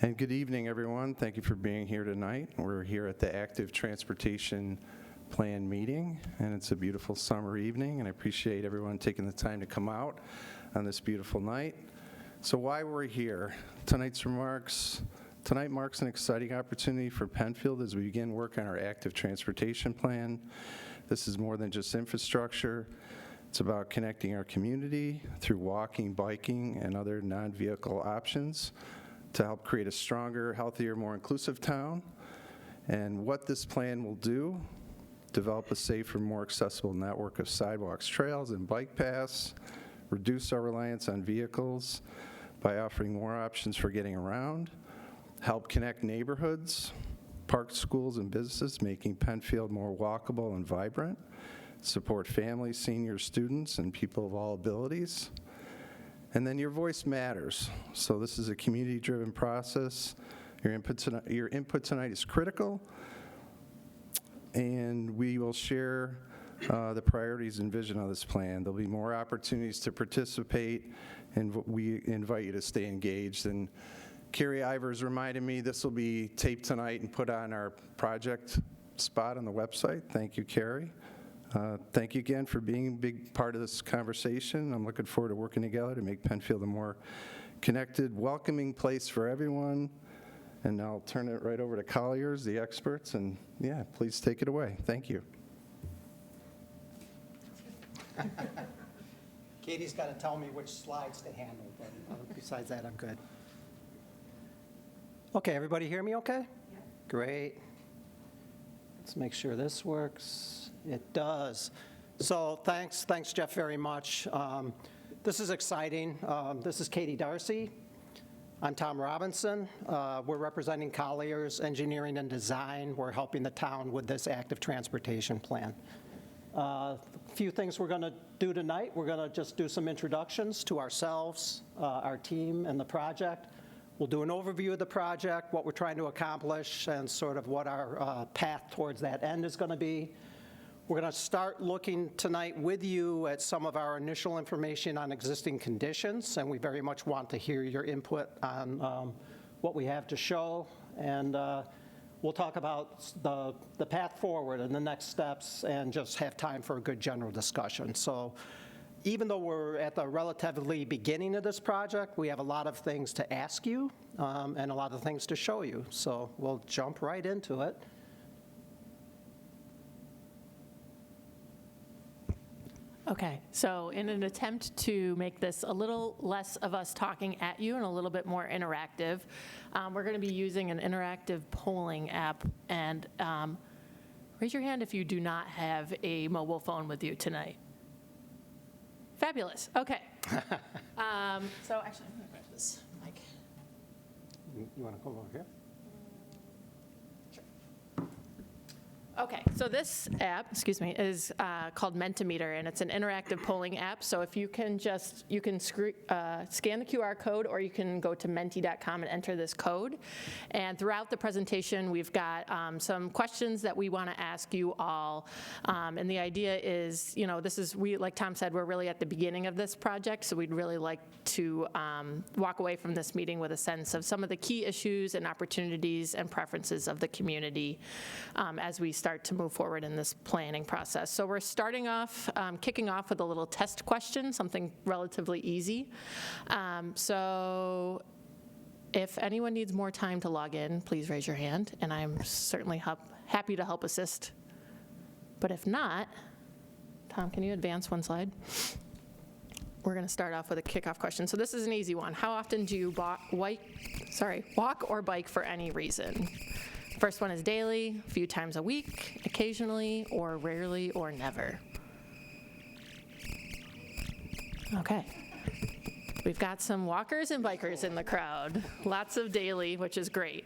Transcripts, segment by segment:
And good evening, everyone. Thank you for being here tonight. We're here at the Active Transportation Plan meeting, and it's a beautiful summer evening, and I appreciate everyone taking the time to come out on this beautiful night. So why we're here? Tonight marks an exciting opportunity for Penfield as we begin work on our Active Transportation Plan. This is more than just infrastructure. It's about connecting our community through walking, biking, and other non-vehicle options to help create a stronger, healthier, more inclusive town. And what this plan will do, develop a safer, more accessible network of sidewalks, trails, and bike paths, reduce our reliance on vehicles by offering more options for getting around, help connect neighborhoods, parks, schools, and businesses, making Penfield more walkable and vibrant, support families, seniors, students, and people of all abilities. And then your voice matters. So this is a community-driven process. Your input tonight is critical, and we will share the priorities and vision of this plan. There'll be more opportunities to participate, and we invite you to stay engaged. And Carrie Ivers reminded me this will be taped tonight and put on our project spot on the website. Thank you, Carrie. Thank you again for being a big part of this conversation. I'm looking forward to working together to make Penfield a more connected, welcoming place for everyone. And I'll turn it right over to Colliers, the experts, and yeah, please take it away. Thank you. Katie's got to tell me which slides to handle, but besides that, I'm good. Okay, everybody hear me okay? Yeah. Great. Let's make sure this works. It does. So thanks, Jeff, very much. This is exciting. This is Katie Darcy. I'm Tom Robinson. We're representing Colliers Engineering and Design. We're helping the town with this active transportation plan. A few things we're going to do tonight. We're going to just do some introductions to ourselves, our team, and the project. We'll do an overview of the project, what we're trying to accomplish, and sort of what our path towards that end is going to be. We're going to start looking tonight with you at some of our initial information on existing conditions, and we very much want to hear your input on what we have to show. And we'll talk about the path forward and the next steps and just have time for a good general discussion. So even though we're at the relatively beginning of this project, we have a lot of things to ask you and a lot of things to show you. So we'll jump right into it. Okay, so in an attempt to make this a little less of us talking at you and a little bit more interactive, we're going to be using an interactive polling app. And raise your hand if you do not have a mobile phone with you tonight. Fabulous. Okay. So actually, I'm going to grab this mic. You want to come over here? Okay, so this app, is called Mentimeter, and it's an interactive polling app. So if you can scan the QR code, or you can go to menti.com and enter this code. And throughout the presentation, we've got some questions that we want to ask you all. And the idea is, like Tom said, we're really at the beginning of this project, so we'd really like to walk away from this meeting with a sense of some of the key issues and opportunities and preferences of the community as we start to move forward in this planning process. So we're starting off, kicking off with a little test question, something relatively easy. So if anyone needs more time to log in, please raise your hand, and I'm certainly happy to help assist. But if not, Tom, can you advance one slide? We're going to start off with a kickoff question. So this is an easy one. How often do you walk or bike for any reason? First one is daily, a few times a week, occasionally, or rarely, or never. Okay. We've got some walkers and bikers in the crowd. Lots of daily, which is great.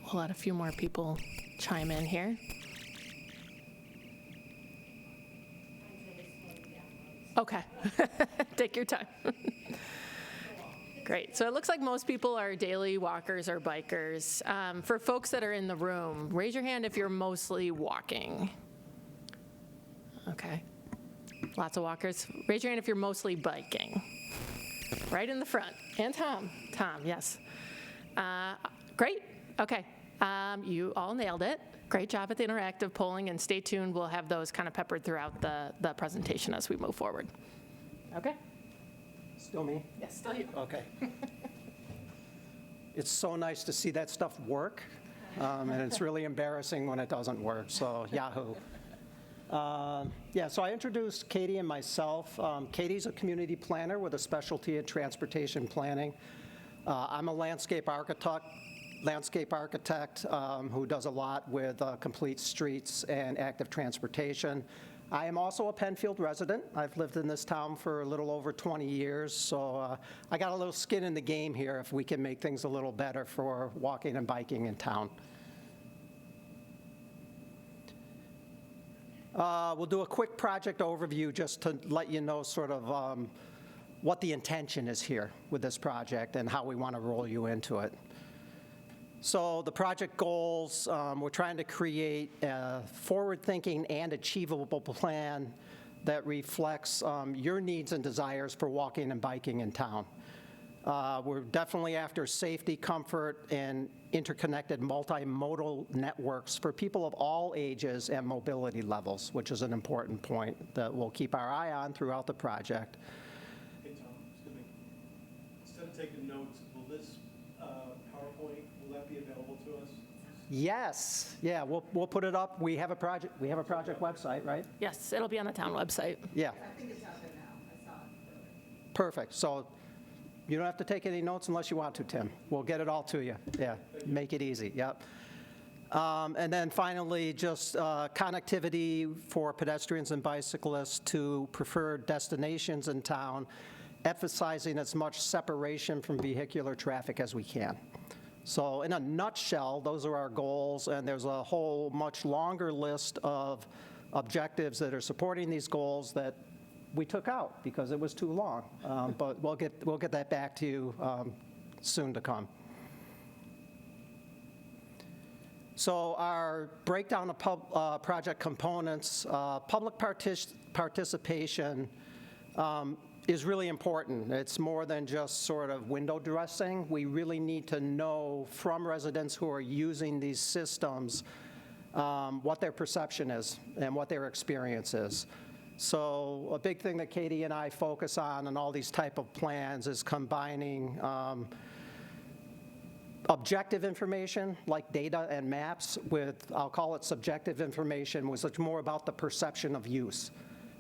We'll let a few more people chime in here. Okay. Take your time. Great. So it looks like most people are daily walkers or bikers. For folks that are in the room, raise your hand if you're mostly walking. Okay. Lots of walkers. Raise your hand if you're mostly biking. right in the front. And Tom. Tom, yes. Great. Okay. You all nailed it. Great job at the interactive polling, and stay tuned. We'll have those kind of peppered throughout the presentation as we move forward. Okay? Still me? Yes, still you. Okay. It's so nice to see that stuff work, and it's really embarrassing when it doesn't work, so yahoo. Yeah, so I introduced Katie and myself. Katie's a community planner with a specialty in transportation planning. I'm a landscape architect who does a lot with complete streets and active transportation. I am also a Penfield resident. I've lived in this town for a little over 20 years, so I got a little skin in the game here if we can make things a little better for walking and biking in town. We'll do a quick project overview just to let you know sort of what the intention is here with this project and how we want to roll you into it. So the project goals, we're trying to create a forward-thinking and achievable plan that reflects your needs and desires for walking and biking in town. We're definitely after safety, comfort, and interconnected multimodal networks for people of all ages and mobility levels, which is an important point that we'll keep our eye on throughout the project. Hey, Tom, excuse me. Instead of taking notes, will this PowerPoint, will that be available to us? Yes, yeah, we'll put it up. We have a project website, right? Yes, it'll be on the town website. Yeah. I think it's out there now. I saw it. Perfect. So you don't have to take any notes unless you want to, Tim. We'll get it all to you. Yeah, make it easy. Yep. And then finally, just connectivity for pedestrians and bicyclists to preferred destinations in town, emphasizing as much separation from vehicular traffic as we can. So in a nutshell, those are our goals, and there's a whole much longer list of objectives that are supporting these goals that we took out because it was too long. But we'll get that back to you soon to come. So our breakdown of project components, public participation is really important. It's more than just sort of window dressing. We really need to know from residents who are using these systems what their perception is and what their experience is. So a big thing that Katie and I focus on in all these type of plans is combining objective information like data and maps with, I'll call it subjective information, which is more about the perception of use.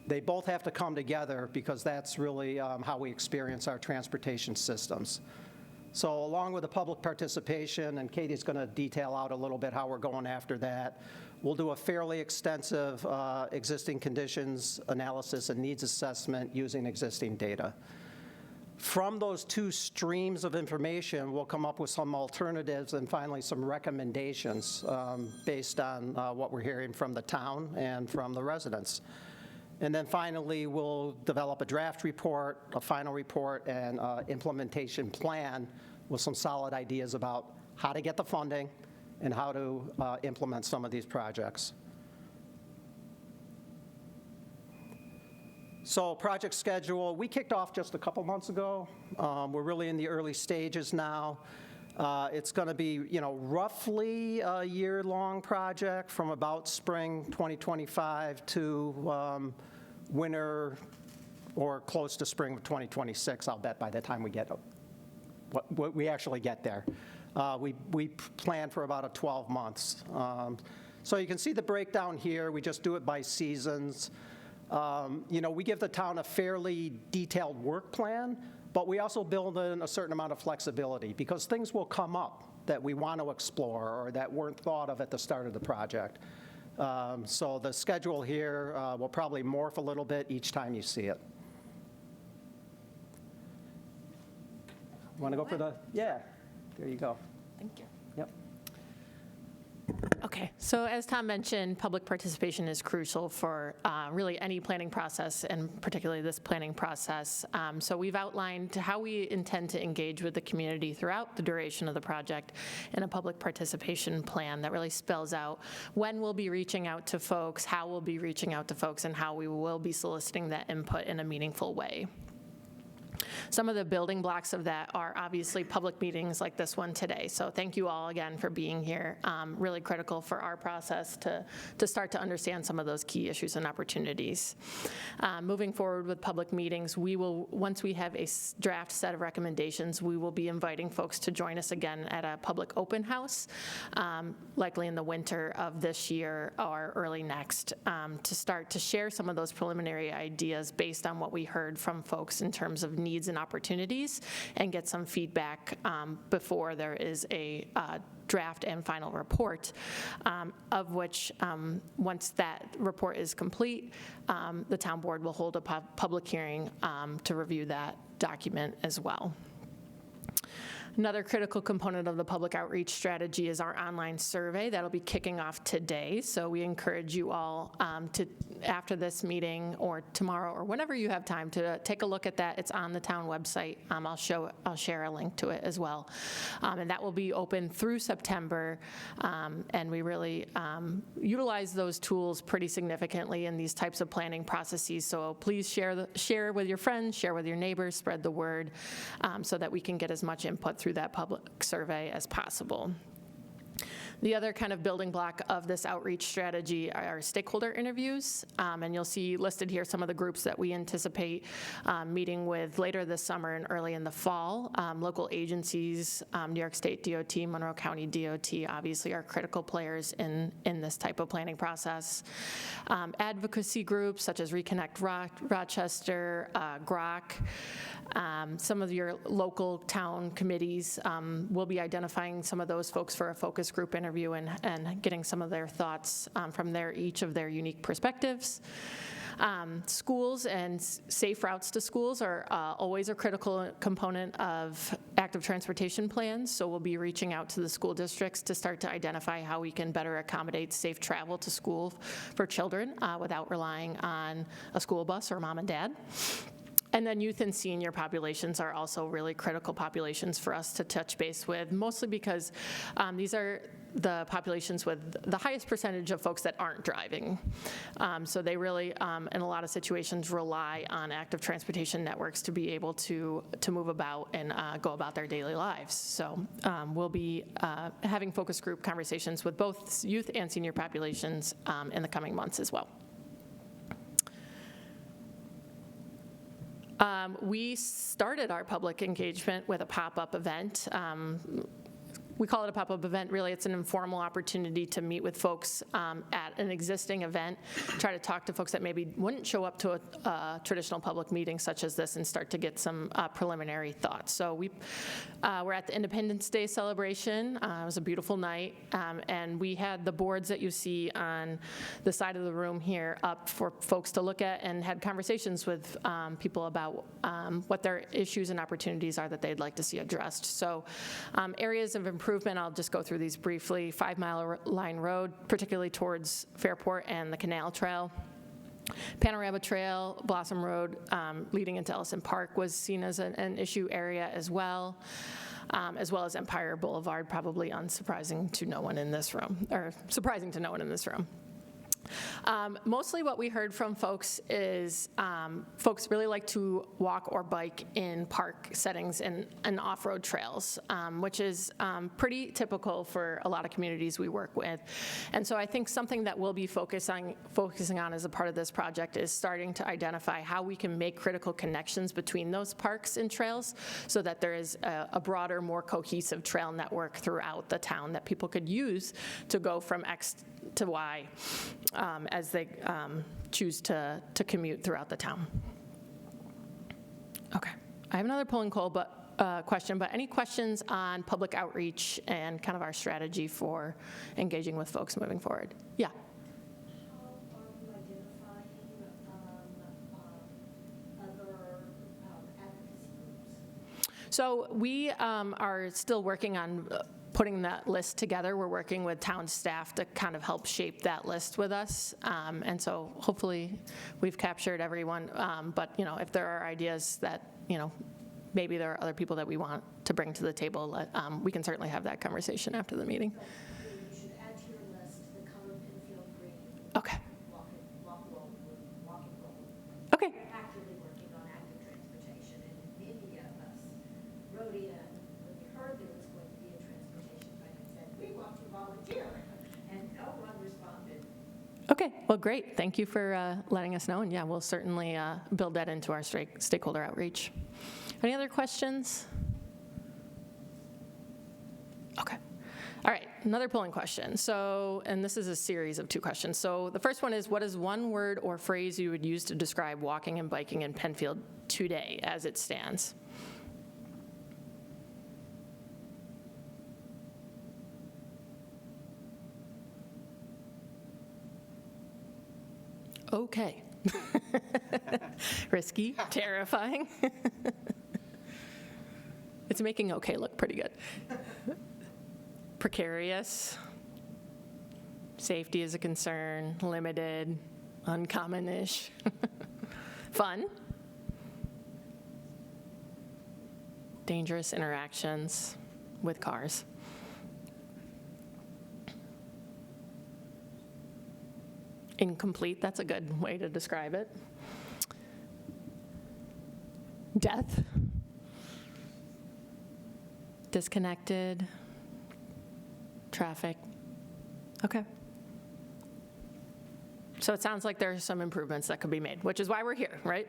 They both have to come together because that's really how we experience our transportation systems. So along with the public participation, and Katie's going to detail out a little bit how we're going after that, we'll do a fairly extensive existing conditions analysis and needs assessment using existing data. From those two streams of information, we'll come up with some alternatives and finally some recommendations based on what we're hearing from the town and from the residents. And then finally, we'll develop a draft report, a final report, and implementation plan with some solid ideas about how to get the funding and how to implement some of these projects. So project schedule, we kicked off just a couple months ago. We're really in the early stages now. It's going to be, roughly a year-long project from about spring 2025 to winter or close to spring of 2026, I'll bet, by the time we get what we actually get there. We plan for about 12 months. So you can see the breakdown here. We just do it by seasons. We give the town a fairly detailed work plan, but we also build in a certain amount of flexibility because things will come up that we want to explore or that weren't thought of at the start of the project. So the schedule here will probably morph a little bit each time you see it. Want to go for the, yeah, there you go. Thank you. Yep. Okay, so as Tom mentioned, public participation is crucial for really any planning process, and particularly this planning process. So we've outlined how we intend to engage with the community throughout the duration of the project in a public participation plan that really spells out when we'll be reaching out to folks, how we'll be reaching out to folks, and how we will be soliciting that input in a meaningful way. Some of the building blocks of that are obviously public meetings like this one today. So thank you all again for being here. Really critical for our process to start to understand some of those key issues and opportunities. Moving forward with public meetings, we will, once we have a draft set of recommendations, we will be inviting folks to join us again at a public open house, likely in the winter of this year or early next, to start to share some of those preliminary ideas based on what we heard from folks in terms of needs and opportunities, and get some feedback before there is a draft and final report, of which, once that report is complete, the town board will hold a public hearing to review that document as well. Another critical component of the public outreach strategy is our online survey. That'll be kicking off today, so we encourage you all to, after this meeting or tomorrow or whenever you have time, to take a look at that. It's on the town website. I'll share a link to it as well. And that will be open through September, and we really utilize those tools pretty significantly in these types of planning processes. So please share with your friends, share with your neighbors, spread the word, so that we can get as much input through that public survey as possible. The other kind of building block of this outreach strategy are stakeholder interviews, and you'll see listed here some of the groups that we anticipate meeting with later this summer and early in the fall. Local agencies, New York State DOT, Monroe County DOT, obviously are critical players in this type of planning process. Advocacy groups such as Reconnect Rochester, GROC, some of your local town committees. We'll be identifying some of those folks for a focus group interview and getting some of their thoughts from each of their unique perspectives. Schools and safe routes to schools are always a critical component of active transportation plans, so we'll be reaching out to the school districts to start to identify how we can better accommodate safe travel to school for children without relying on a school bus or mom and dad. And then youth and senior populations are also really critical populations for us to touch base with, mostly because these are the populations with the highest percentage of folks that aren't driving. So they really, in a lot of situations, rely on active transportation networks to be able to move about and go about their daily lives. So we'll be having focus group conversations with both youth and senior populations in the coming months as well. We started our public engagement with a pop-up event. We call it a pop-up event. Really, it's an informal opportunity to meet with folks at an existing event, try to talk to folks that maybe wouldn't show up to a traditional public meeting such as this, and start to get some preliminary thoughts. So we're at the Independence Day celebration. It was a beautiful night, and we had the boards that you see on the side of the room here up for folks to look at, and had conversations with people about what their issues and opportunities are that they'd like to see addressed. So areas of improvement, I'll just go through these briefly. 5 Mile Line Road, particularly towards Fairport and the Canal Trail. Panorama Trail, Blossom Road, leading into Ellison Park was seen as an issue area as well as Empire Boulevard, probably unsurprising to no one in this room, or surprising to no one in this room. Mostly what we heard from folks is folks really like to walk or bike in park settings and off-road trails, which is pretty typical for a lot of communities we work with. And so I think something that we'll be focusing on as a part of this project is starting to identify how we can make critical connections between those parks and trails so that there is a broader, more cohesive trail network throughout the town that people could use to go from X to Y as they choose to commute throughout the town. Okay, I have another polling poll question, but any questions on public outreach and kind of our strategy for engaging with folks moving forward? Yeah. How are you identifying other advocacy groups? So we are still working on putting that list together. We're working with town staff to kind of help shape that list with us. And so hopefully we've captured everyone. But, if there are ideas that, maybe there are other people that we want to bring to the table, we can certainly have that conversation after the meeting. So you should add to your list the Town of Penfield Green. Okay. Walking road. Okay. Actively working on active transportation. And in custodian, when we heard there was going to be a transportation bike, and said, we want to volunteer. And no one responded. Okay, well, great. Thank you for letting us know. And yeah, we'll certainly build that into our stakeholder outreach. Any other questions? Okay. All right, another polling question. So, and this is a series of 2 questions. So the first one is, what is one word or phrase you would use to describe walking and biking in Penfield today as it stands? Okay. Risky, terrifying. It's making okay look pretty good. Precarious, safety is a concern, limited, uncommon-ish, fun, dangerous interactions with cars. Incomplete, that's a good way to describe it. Death, disconnected, traffic. Okay. So it sounds like there's some improvements that could be made, which is why we're here, right?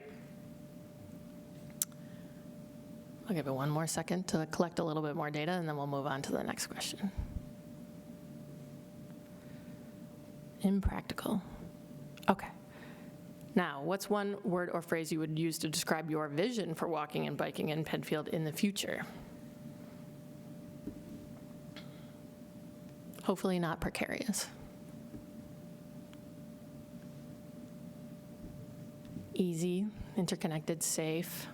I'll give it one more second to collect a little bit more data, and then we'll move on to the next question. Impractical. Okay. Now, what's one word or phrase you would use to describe your vision for walking and biking in Penfield in the future? Hopefully not precarious. Easy, interconnected, safe.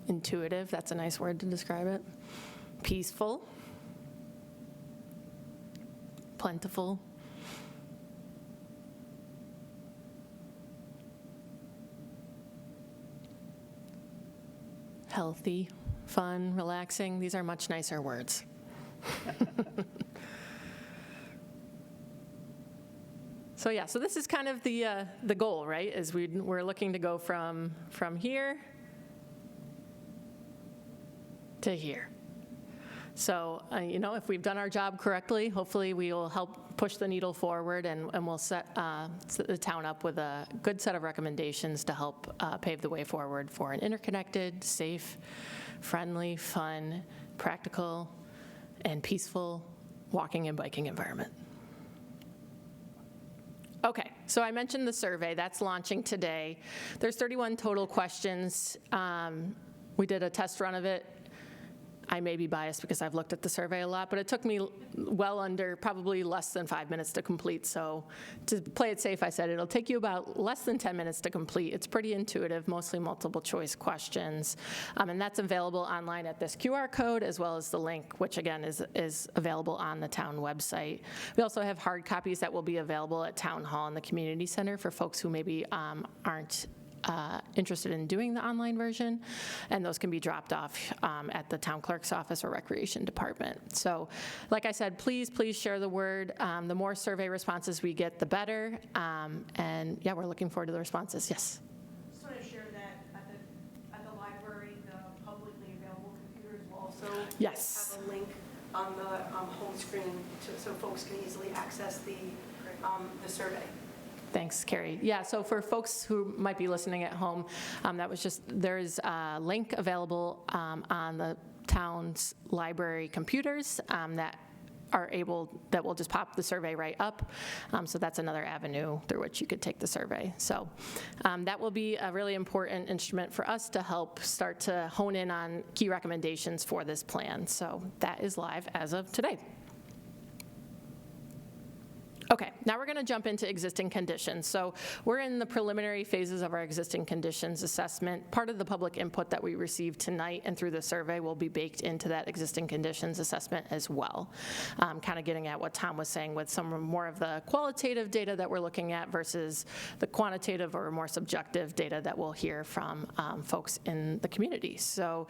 Intuitive, that's a nice word to describe it. Peaceful. Plentiful. Healthy, fun, relaxing. These are much nicer words. So yeah, so this is kind of the goal, right? Is we're looking to go from here to here. So, if we've done our job correctly, hopefully we will help push the needle forward, and we'll set the town up with a good set of recommendations to help pave the way forward for an interconnected, safe, friendly, fun, practical, and peaceful walking and biking environment. Okay, so I mentioned the survey. That's launching today. There's 31 total questions. We did a test run of it. I may be biased because I've looked at the survey a lot, but it took me well under, probably less than 5 minutes to complete. So to play it safe, I said it'll take you about less than 10 minutes to complete. It's pretty intuitive, mostly multiple choice questions. And that's available online at this QR code, as well as the link, which again is available on the town website. We also have hard copies that will be available at Town Hall and the Community Center for folks who maybe aren't interested in doing the online version, and those can be dropped off at the town clerk's office or recreation department. So like I said, please share the word. The more survey responses we get, the better. And yeah, we're looking forward to the responses. Yes? Just want to share that at the library, the publicly available computers will also Yes. have a link on the home screen so folks can easily access the survey. Thanks, Carrie. Yeah, so for folks who might be listening at home, there's a link available on the town's library computers that will just pop the survey right up. So that's another avenue through which you could take the survey. So that will be a really important instrument for us to help start to hone in on key recommendations for this plan. So that is live as of today. Okay, now we're going to jump into existing conditions. So we're in the preliminary phases of our existing conditions assessment. Part of the public input that we received tonight and through the survey will be baked into that existing conditions assessment as well. Kind of getting at what Tom was saying with some more of the qualitative data that we're looking at versus the quantitative or more subjective data that we'll hear from folks in the community. So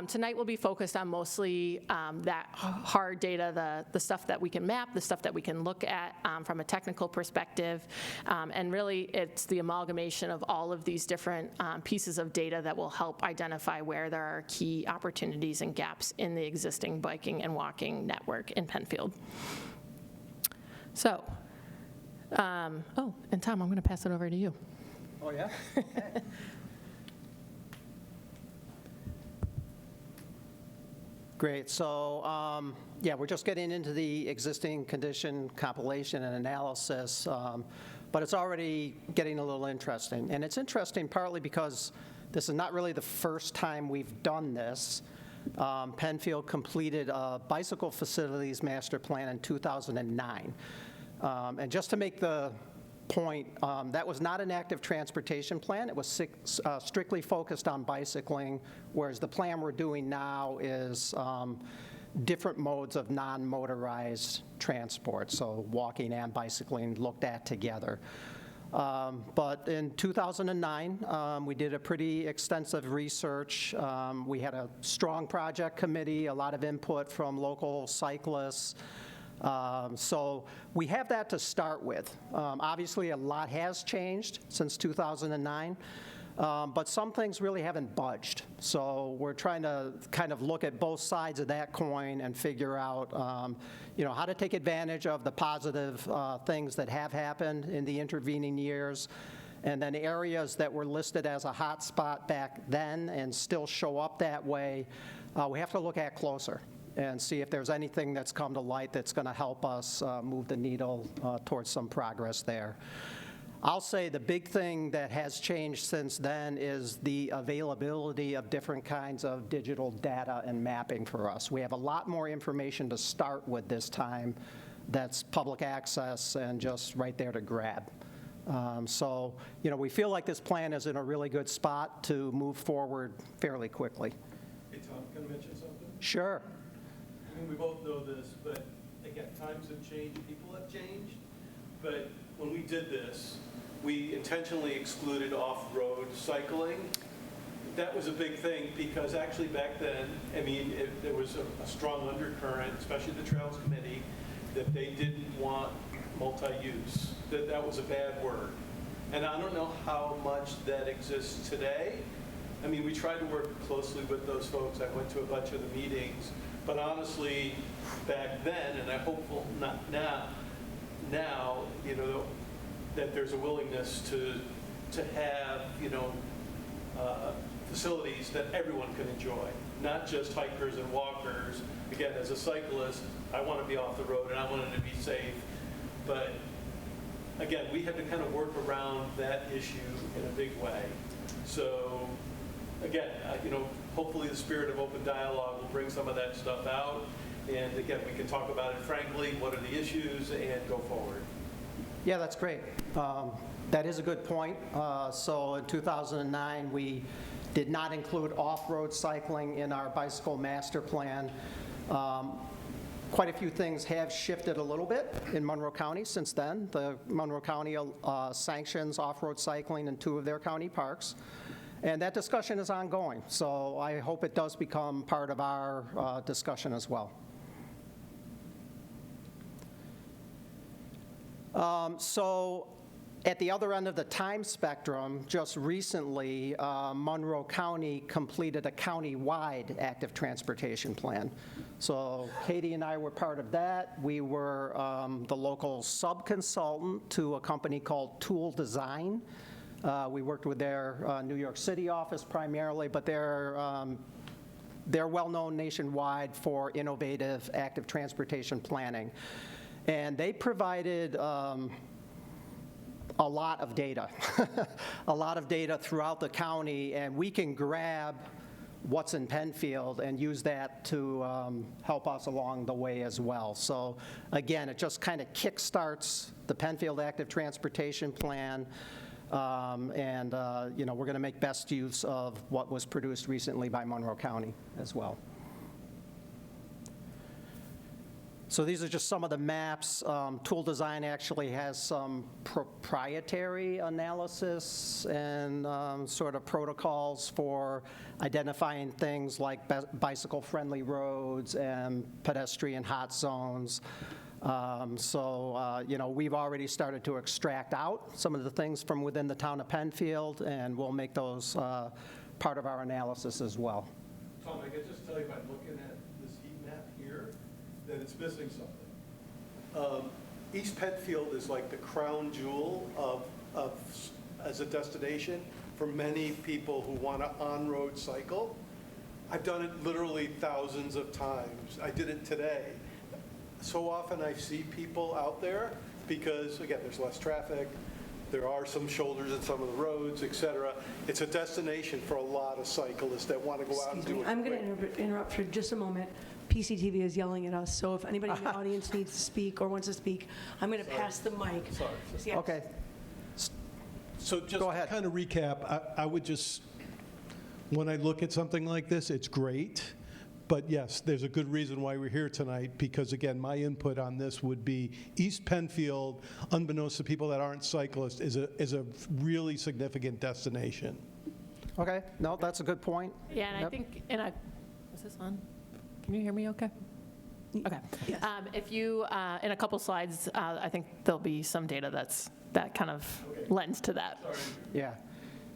tonight we'll be focused on mostly that hard data, the stuff that we can map, the stuff that we can look at from a technical perspective. And really, it's the amalgamation of all of these different pieces of data that will help identify where there are key opportunities and gaps in the existing biking and walking network in Penfield. So, oh, and Tom, I'm going to pass it over to you. Oh, yeah? Okay. Great. So, yeah, we're just getting into the existing condition compilation and analysis, but it's already getting a little interesting. And it's interesting partly because this is not really the first time we've done this. Penfield completed a bicycle facilities master plan in 2009. And just to make the point, that was not an active transportation plan. It was strictly focused on bicycling, whereas the plan we're doing now is different modes of non-motorized transport, so walking and bicycling looked at together. But in 2009, we did a pretty extensive research. We had a strong project committee, a lot of input from local cyclists. So we have that to start with. Obviously, a lot has changed since 2009, but some things really haven't budged. So we're trying to kind of look at both sides of that coin and figure out, how to take advantage of the positive things that have happened in the intervening years, and then areas that were listed as a hot spot back then and still show up that way, we have to look at closer and see if there's anything that's come to light that's going to help us move the needle towards some progress there. I'll say the big thing that has changed since then is the availability of different kinds of digital data and mapping for us. We have a lot more information to start with this time that's public access and just right there to grab. So, we feel like this plan is in a really good spot to move forward fairly quickly. Hey, Tom, can I mention something? Sure. I mean, we both know this, but again, times have changed, people have changed. But when we did this, we intentionally excluded off-road cycling. That was a big thing because actually back then, there was a strong undercurrent, especially the Trails Committee, that they didn't want multi-use, that was a bad word. And I don't know how much that exists today. We tried to work closely with those folks. I went to a bunch of the meetings. But honestly, back then, and I'm hopeful not now, that there's a willingness to have, facilities that everyone can enjoy, not just hikers and walkers. Again, as a cyclist, I want to be off the road and I want it to be safe. But again, we have to kind of work around that issue in a big way. So again, hopefully the spirit of open dialogue will bring some of that stuff out. And again, we can talk about it frankly, what are the issues, and go forward. Yeah, that's great. That is a good point. So in 2009, we did not include off-road cycling in our bicycle master plan. Quite a few things have shifted a little bit in Monroe County since then. The Monroe County sanctions off-road cycling in 2 of their county parks. And that discussion is ongoing, so I hope it does become part of our discussion as well. So at the other end of the time spectrum, just recently, Monroe County completed a county-wide active transportation plan. So Katie and I were part of that. We were the local sub-consultant to a company called Tool Design. We worked with their New York City office primarily, but they're well-known nationwide for innovative active transportation planning. And they provided a lot of data, a lot of data throughout the county, and we can grab what's in Penfield and use that to help us along the way as well. So again, it just kind of kickstarts the Penfield Active Transportation Plan. And we're going to make best use of what was produced recently by Monroe County as well. So these are just some of the maps. Tool Design actually has some proprietary analysis and sort of protocols for identifying things like bicycle-friendly roads and pedestrian hot zones. We've already started to extract out some of the things from within the town of Penfield, and we'll make those part of our analysis as well. Tom, I can just tell you by looking at this heat map here, that it's missing something. East Penfield is like the crown jewel of as a destination for many people who want to on-road cycle. I've done it literally thousands of times. I did it today. So often I see people out there because, again, there's less traffic, there are some shoulders in some of the roads, et cetera. It's a destination for a lot of cyclists that want to go out and do it. I'm going to interrupt for just a moment. PCTV is yelling at us, so if anybody in the audience needs to speak or wants to speak, I'm going to pass the mic. Sorry. Yeah. Okay. So just Go to ahead. kind of recap, I would just, when I look at something like this, it's great. But yes, there's a good reason why we're here tonight, because again, my input on this would be East Penfield, unbeknownst to people that aren't cyclists, is a really significant destination. Okay, no, that's a good point. Yeah, and I Yep. think, is this on? Can you hear me okay? Okay. Yes. If you, in a couple slides, I think there'll be some data that kind of lends to that. Yeah.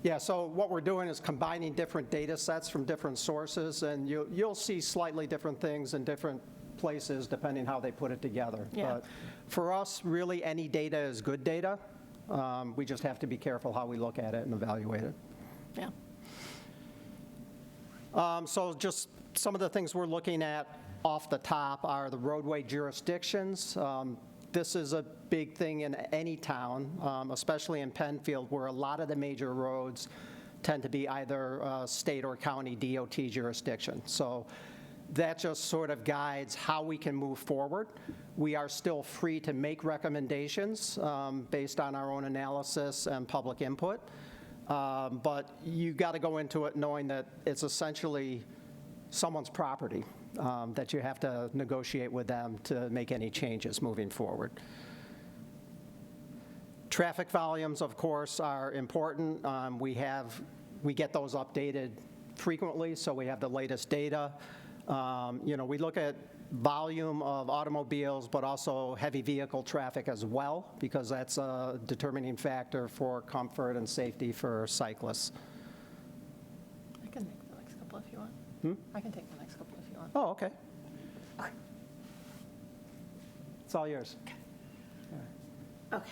Yeah, so what we're doing is combining different data sets from different sources, and you'll see slightly different things in different places depending how they put it together. Yeah. But for us, really, any data is good data. We just have to be careful how we look at it and evaluate it. Yeah. So just some of the things we're looking at off the top are the roadway jurisdictions. This is a big thing in any town, especially in Penfield, where a lot of the major roads tend to be either state or county DOT jurisdiction. So that just sort of guides how we can move forward. We are still free to make recommendations based on our own analysis and public input. But you got to go into it knowing that it's essentially someone's property, that you have to negotiate with them to make any changes moving forward. Traffic volumes, of course, are important. We get those updated frequently, so we have the latest data. We look at volume of automobiles, but also heavy vehicle traffic as well, because that's a determining factor for comfort and safety for cyclists. I can take the next couple if you want. I can take the next couple if you want. Oh, okay. It's all yours. Okay.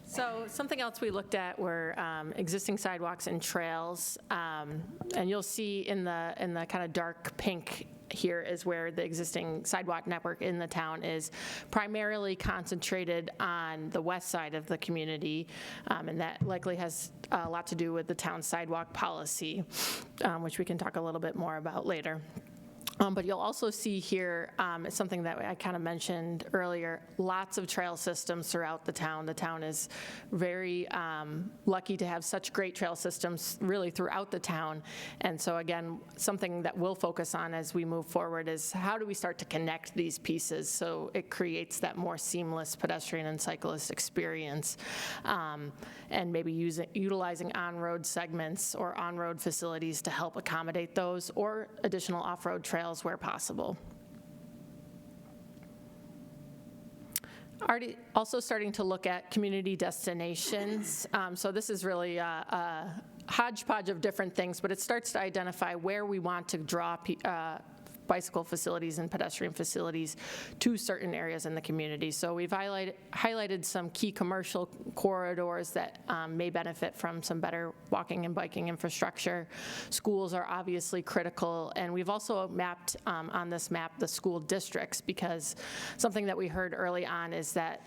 So something else we looked at were existing sidewalks and trails. And you'll see in the kind of dark pink here is where the existing sidewalk network in the town is primarily concentrated on the west side of the community. And that likely has a lot to do with the town sidewalk policy, which we can talk a little bit more about later. But you'll also see here, it's something that I kind of mentioned earlier, lots of trail systems throughout the town. The town is very lucky to have such great trail systems really throughout the town. And so again, something that we'll focus on as we move forward is how do we start to connect these pieces so it creates that more seamless pedestrian and cyclist experience, and maybe utilizing on-road segments or on-road facilities to help accommodate those, or additional off-road trails where possible. Already also starting to look at community destinations. So this is really a hodgepodge of different things, but it starts to identify where we want to draw bicycle facilities and pedestrian facilities to certain areas in the community. So we've highlighted some key commercial corridors that may benefit from some better walking and biking infrastructure. Schools are obviously critical, and we've also mapped on this map the school districts, because something that we heard early on is that,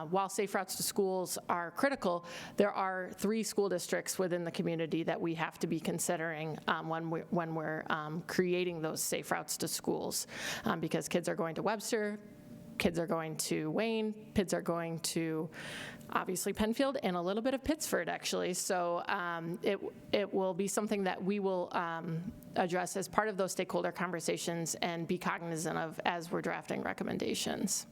while safe routes to schools are critical, there are 3 school districts within the community that we have to be considering when we're creating those safe routes to schools, because kids are going to Webster, kids are going to Wayne, kids are going to obviously Penfield, and a little bit of Pittsford actually. So it will be something that we will address as part of those stakeholder conversations and be cognizant of as we're drafting recommendations.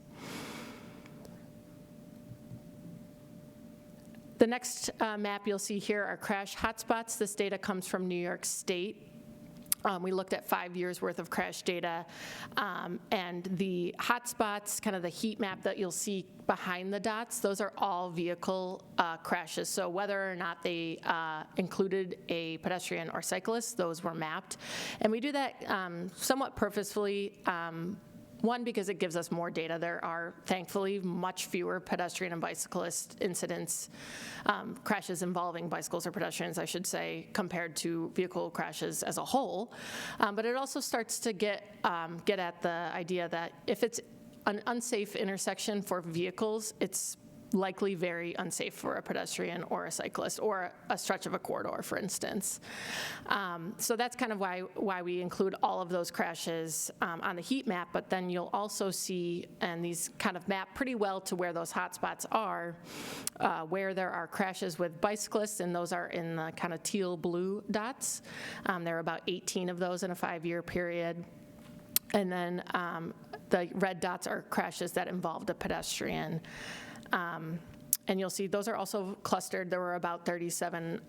The next map you'll see here are crash hotspots. This data comes from New York State. We looked at 5 years' worth of crash data, and the hotspots, kind of the heat map that you'll see behind the dots, those are all vehicle crashes. So whether or not they included a pedestrian or cyclist, those were mapped. And we do that somewhat purposefully. One, because it gives us more data. There are, thankfully, much fewer pedestrian and bicyclist incidents, crashes involving bicycles or pedestrians, I should say, compared to vehicle crashes as a whole. But it also starts to get at the idea that if it's an unsafe intersection for vehicles, it's likely very unsafe for a pedestrian or a cyclist or a stretch of a corridor, for instance. So that's kind of why we include all of those crashes on the heat map, but then you'll also see, and these kind of map pretty well to where those hotspots are, where there are crashes with bicyclists, and those are in the kind of teal blue dots. There are about 18 of those in a 5-year period. And then the red dots are crashes that involved a pedestrian. And you'll see those are also clustered. There were about 37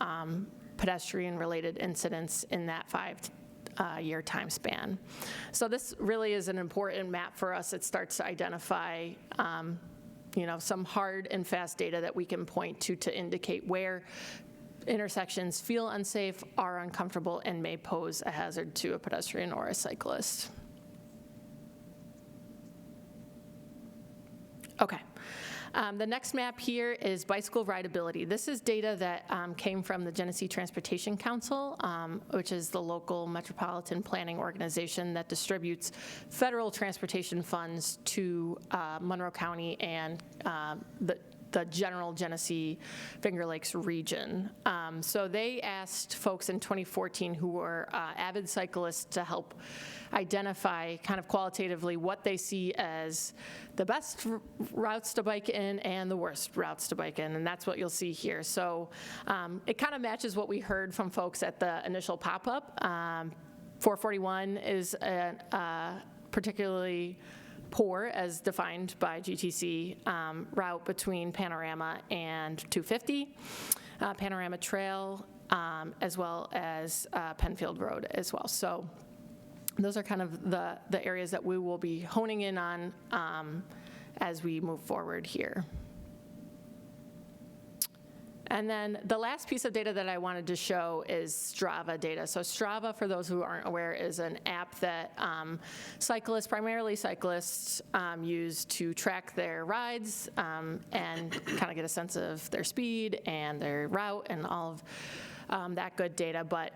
pedestrian-related incidents in that 5-year time span. So this really is an important map for us. It starts to identify some hard and fast data that we can point to indicate where intersections feel unsafe, are uncomfortable, and may pose a hazard to a pedestrian or a cyclist. Okay. The next map here is bicycle rideability. This is data that came from the Genesee Transportation Council, which is the local metropolitan planning organization that distributes federal transportation funds to Monroe County and the general Genesee Finger Lakes region. So they asked folks in 2014 who were avid cyclists to help identify kind of qualitatively what they see as the best routes to bike in and the worst routes to bike in, and that's what you'll see here. So it kind of matches what we heard from folks at the initial pop-up. 441 is particularly poor, as defined by GTC, route between Panorama and 250, Panorama Trail, as well as Penfield Road as well. So those are kind of the areas that we will be honing in on as we move forward here. And then the last piece of data that I wanted to show is Strava data. So Strava, for those who aren't aware, is an app that cyclists, primarily cyclists, use to track their rides and kind of get a sense of their speed and their route and all of that good data. But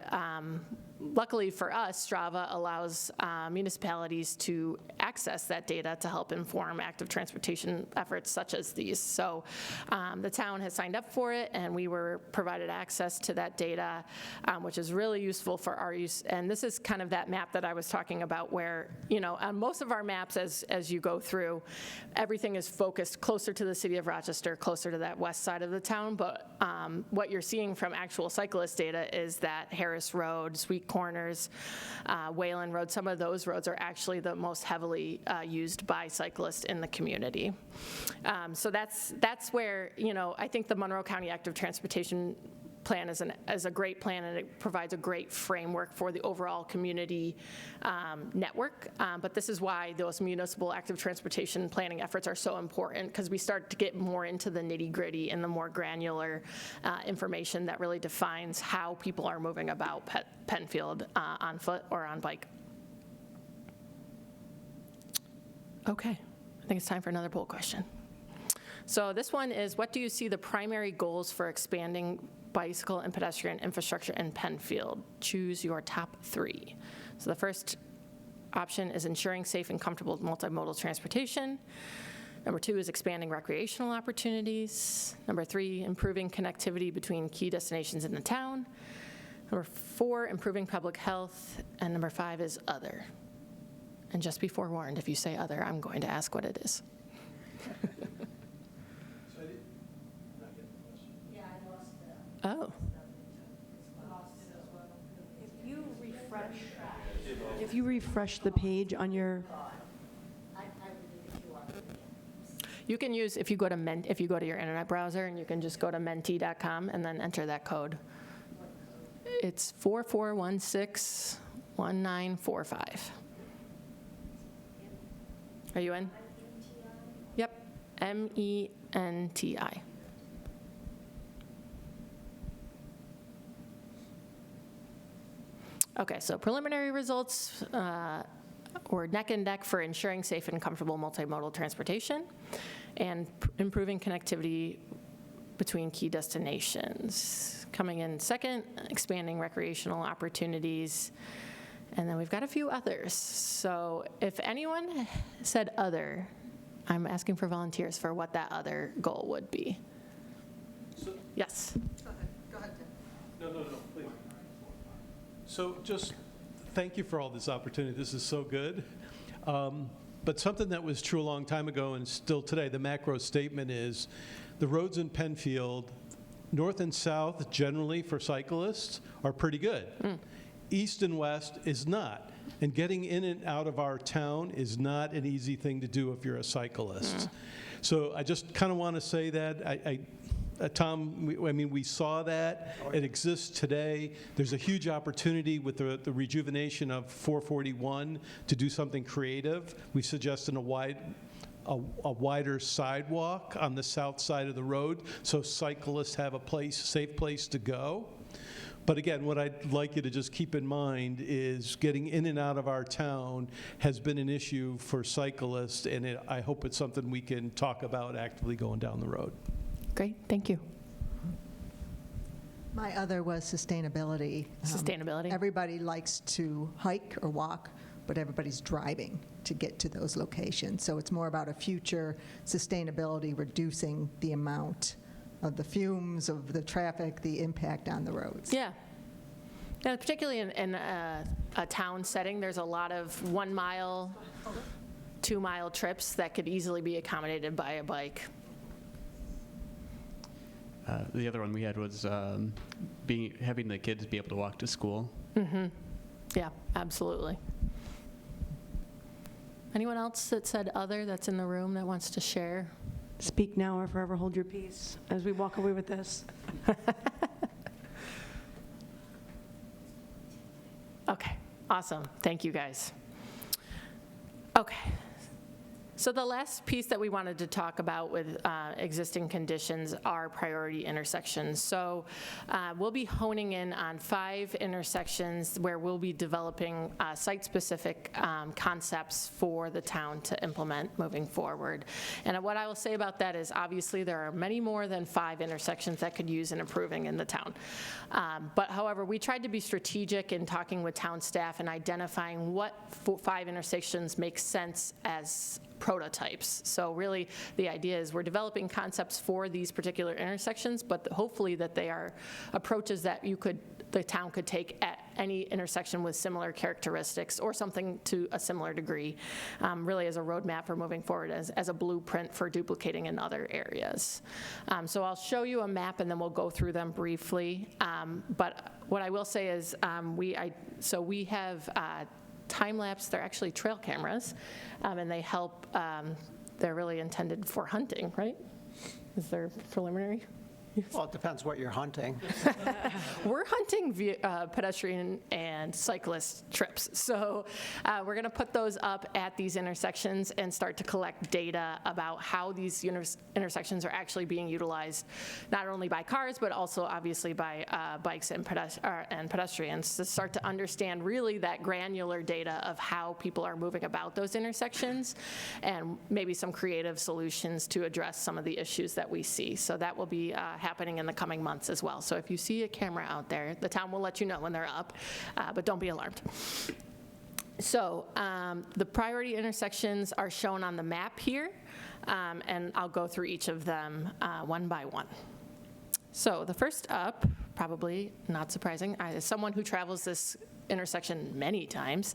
luckily for us, Strava allows municipalities to access that data to help inform active transportation efforts such as these. So the town has signed up for it, and we were provided access to that data, which is really useful for our use. And this is kind of that map that I was talking about where, on most of our maps as you go through, everything is focused closer to the city of Rochester, closer to that west side of the town. But what you're seeing from actual cyclist data is that Harris Road, Sweet Corners, Wayland Road, some of those roads are actually the most heavily used by cyclists in the community. So that's where, I think the Monroe County Active Transportation Plan is a great plan, and it provides a great framework for the overall community network. But this is why those municipal active transportation planning efforts are so important, because we start to get more into the nitty-gritty and the more granular information that really defines how people are moving about Penfield on foot or on bike. Okay, I think it's time for another poll question. So this one is, what do you see the primary goals for expanding bicycle and pedestrian infrastructure in Penfield? Choose your top 3. So the first option is ensuring safe and comfortable multimodal transportation. Number 2 is expanding recreational opportunities. Number 3, improving connectivity between key destinations in the town. Number 4, improving public health. And number 5 is other. And just be forewarned, if you say other, I'm going to ask what it is. Yeah, I lost it. Oh. If you refresh the page on your, I would need a QR code. You can use, if you go to your internet browser, and you can just go to menti.com and then enter that code. It's 4416 1945. Are you in? Yep, MENTI. Okay, so preliminary results were neck and neck for ensuring safe and comfortable multimodal transportation and improving connectivity between key destinations. Coming in second, expanding recreational opportunities. And then we've got a few others. So if anyone said other, I'm asking for volunteers for what that other goal would be. Yes. No, please. So just thank you for all this opportunity. This is so good. But something that was true a long time ago and still today, the macro statement is the roads in Penfield, north and south generally for cyclists are pretty good. East and west is not. And getting in and out of our town is not an easy thing to do if you're a cyclist. So I just kind of want to say that. Tom, we saw that. It exists today. There's a huge opportunity with the rejuvenation of 441 to do something creative. We suggested a wider sidewalk on the south side of the road so cyclists have a safe place to go. But again, what I'd like you to just keep in mind is getting in and out of our town has been an issue for cyclists, and I hope it's something we can talk about actively going down the road. Great, thank you. My other was sustainability. Sustainability. Everybody likes to hike or walk, but everybody's driving to get to those locations. So it's more about a future sustainability, reducing the amount of the fumes, of the traffic, the impact on the roads. Yeah. Yeah, particularly in a town setting, there's a lot of 1 mile, 2 mile trips that could easily be accommodated by a bike. The other one we had was having the kids be able to walk to school. Yeah, absolutely. Anyone else that said other that's in the room that wants to share? Speak now or forever hold your peace as we walk away with this. Okay, awesome. Thank you, guys. Okay. So the last piece that we wanted to talk about with existing conditions are priority intersections. So we'll be honing in on 5 intersections where we'll be developing site-specific concepts for the town to implement moving forward. And what I will say about that is obviously there are many more than 5 intersections that could use an improving in the town. But however, we tried to be strategic in talking with town staff and identifying what 5 intersections make sense as prototypes. So really the idea is we're developing concepts for these particular intersections, but hopefully that they are approaches that the town could take at any intersection with similar characteristics or something to a similar degree, really as a roadmap for moving forward, as a blueprint for duplicating in other areas. So I'll show you a map and then we'll go through them briefly. But what I will say is we have time-lapse, they're actually trail cameras, and they help, they're really intended for hunting, right? Is there preliminary? Well, it depends what you're hunting. We're hunting pedestrian and cyclist trips. So we're going to put those up at these intersections and start to collect data about how these intersections are actually being utilized, not only by cars, but also obviously by bikes and pedestrians, to start to understand really that granular data of how people are moving about those intersections and maybe some creative solutions to address some of the issues that we see. So that will be happening in the coming months as well. So if you see a camera out there, the town will let you know when they're up, but don't be alarmed. So the priority intersections are shown on the map here, and I'll go through each of them one by one. So the first up, probably not surprising, as someone who travels this intersection many times,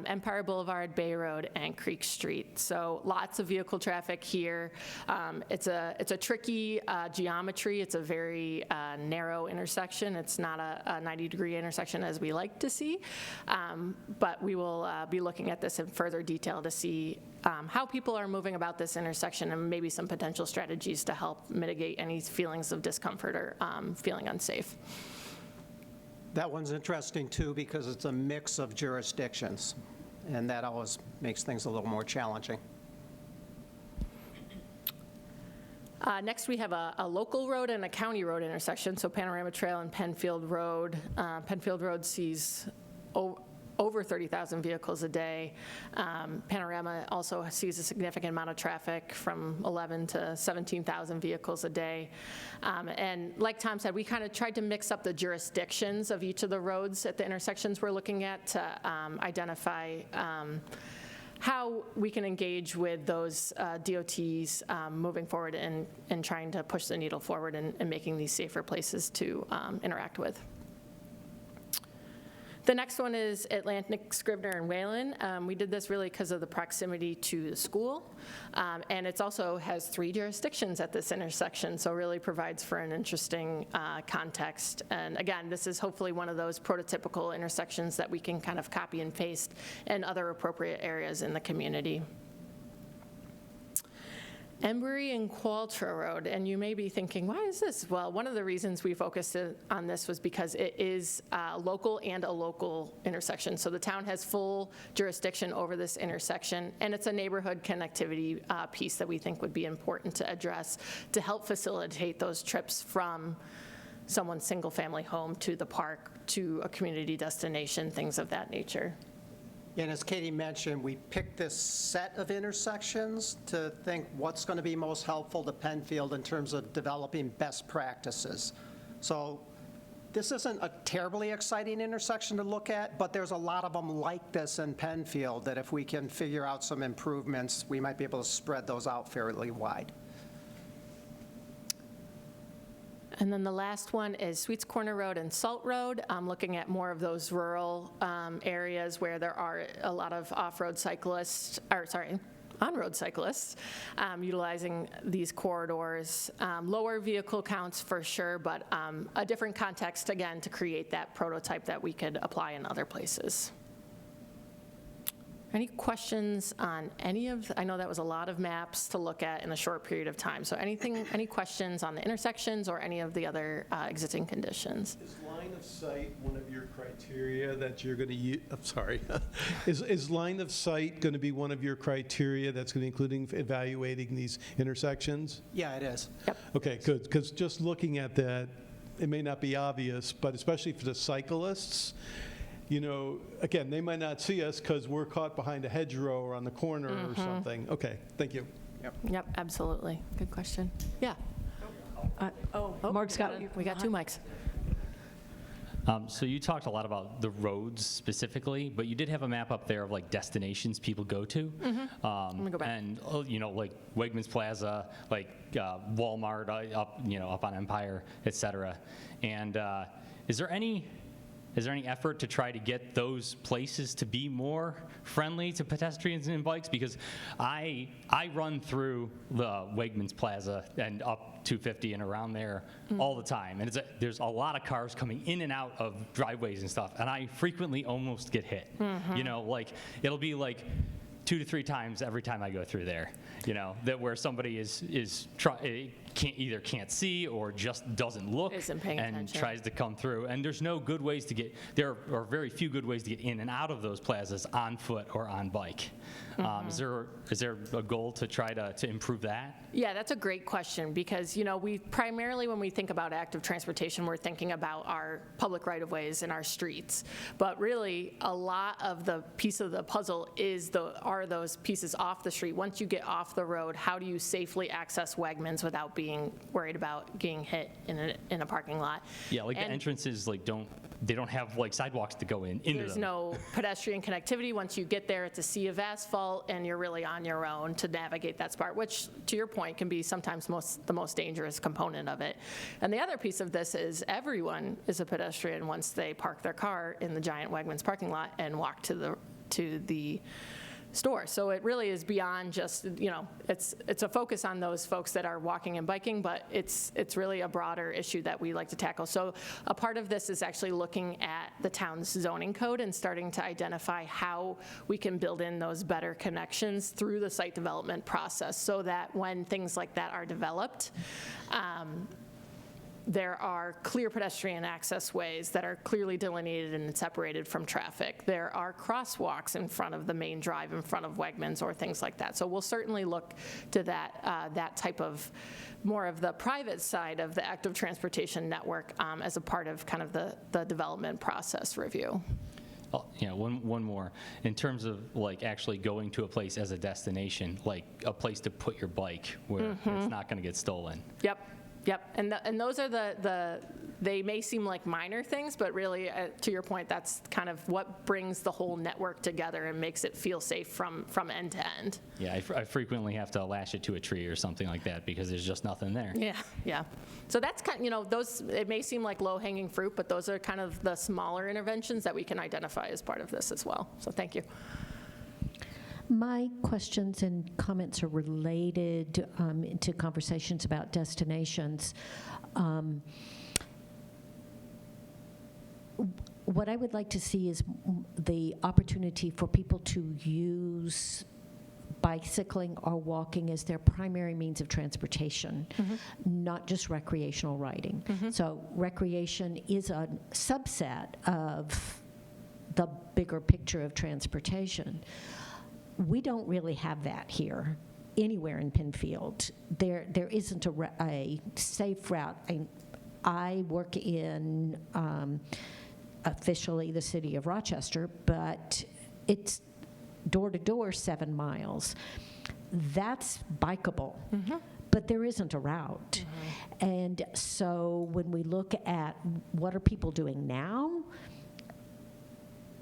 Empire Boulevard, Bay Road, and Creek Street. So lots of vehicle traffic here. It's a tricky geometry. It's a very narrow intersection. It's not a 90-degree intersection as we like to see, but we will be looking at this in further detail to see how people are moving about this intersection and maybe some potential strategies to help mitigate any feelings of discomfort or feeling unsafe. That one's interesting, too, because it's a mix of jurisdictions, and that always makes things a little more challenging. Next, we have a local road and a county road intersection, so Panorama Trail and Penfield Road. Penfield Road sees over 30,000 vehicles a day. Panorama also sees a significant amount of traffic, from 11 to 17,000 vehicles a day. And like Tom said, we kind of tried to mix up the jurisdictions of each of the roads at the intersections we're looking at to identify how we can engage with those DOTs moving forward and trying to push the needle forward and making these safer places to interact with. The next one is Atlantic, Scrivener, and Wayland. We did this really because of the proximity to the school, and it also has 3 jurisdictions at this intersection, so really provides for an interesting context. And again, this is hopefully one of those prototypical intersections that we can kind of copy and paste in other appropriate areas in the community. Embury and Qualtra Road, and you may be thinking, why is this? Well, one of the reasons we focused on this was because it is local and a local intersection. So the town has full jurisdiction over this intersection, and it's a neighborhood connectivity piece that we think would be important to address to help facilitate those trips from someone's single-family home to the park, to a community destination, things of that nature. And as Katie mentioned, we picked this set of intersections to think what's going to be most helpful to Penfield in terms of developing best practices. So this isn't a terribly exciting intersection to look at, but there's a lot of them like this in Penfield that if we can figure out some improvements, we might be able to spread those out fairly wide. And then the last one is Sweets Corner Road and Salt Road. Looking at more of those rural areas where there are a lot of off-road cyclists, on-road cyclists, utilizing these corridors. Lower vehicle counts for sure, but a different context, again, to create that prototype that we could apply in other places. Any questions on any of, I know that was a lot of maps to look at in a short period of time, so any questions on the intersections or any of the other existing conditions? Is line of sight one of your criteria that you're going to use? I'm sorry. Is line of sight going to be one of your criteria that's going to including evaluating these intersections? Yeah, it is. Yep. Okay, good, because just looking at that, it may not be obvious, but especially for the cyclists, you know, again, they might not see us because we're caught behind a hedgerow or on the corner or something. Okay, thank you. Yep, absolutely. Good question. Yeah. Mark's got it. We got 2 mics. So you talked a lot about the roads specifically, but you did have a map up there of like destinations people go to. Let me go back. And, you know, like Wegmans Plaza, like Walmart up on Empire, et cetera. And is there any effort to try to get those places to be more friendly to pedestrians and bikes? Because I run through the Wegmans Plaza and up 250 and around there all the time. And there's a lot of cars coming in and out of driveways and stuff. And I frequently almost get hit. You know, like it'll be like 2 to 3 times every time I go through there, you know, that where somebody can't see or just doesn't look and tries to come through. And there's no good ways to get, there are very few good ways to get in and out of those plazas on foot or on bike. Is there a goal to try to improve that? Yeah, that's a great question because, you know, we primarily, when we think about active transportation, we're thinking about our public right-of-ways and our streets. But really, a lot of the piece of the puzzle are those pieces off the street. Once you get off the road, how do you safely access Wegmans without being worried about getting hit in a parking lot? Yeah, like the entrances they don't have like sidewalks to go into There's them. no pedestrian connectivity. Once you get there, it's a sea of asphalt, and you're really on your own to navigate that spot, which, to your point, can be sometimes the most dangerous component of it. And the other piece of this is everyone is a pedestrian once they park their car in the giant Wegmans parking lot and walk to the store. So it really is beyond just, you know, it's a focus on those folks that are walking and biking, but it's really a broader issue that we like to tackle. So a part of this is actually looking at the town's zoning code and starting to identify how we can build in those better connections through the site development process so that when things like that are developed, There are clear pedestrian access ways that are clearly delineated and separated from traffic. There are crosswalks in front of the main drive, in front of Wegmans or things like that. So we'll certainly look to that type of, more of the private side of the active transportation network as a part of kind of the development process review. Oh, yeah, one more. In terms of like actually going to a place as a destination, like a place to put your bike where it's not going to get stolen. Yep, and those are they may seem like minor things, but really, to your point, that's kind of what brings the whole network together and makes it feel safe from end to end. Yeah, I frequently have to lash it to a tree or something like that because there's just nothing there. Yeah. So that's kind of, those, it may seem like low-hanging fruit, but those are kind of the smaller interventions that we can identify as part of this as well. So thank you. My questions and comments are related to conversations about destinations. What I would like to see is the opportunity for people to use bicycling or walking as their primary means of transportation, not just recreational riding. So recreation is a subset of the bigger picture of transportation. We don't really have that here anywhere in Penfield. There isn't a safe route. I work in officially the city of Rochester, but it's door to door 7 miles. That's bikeable. But there isn't a route. And so when we look at what are people doing now,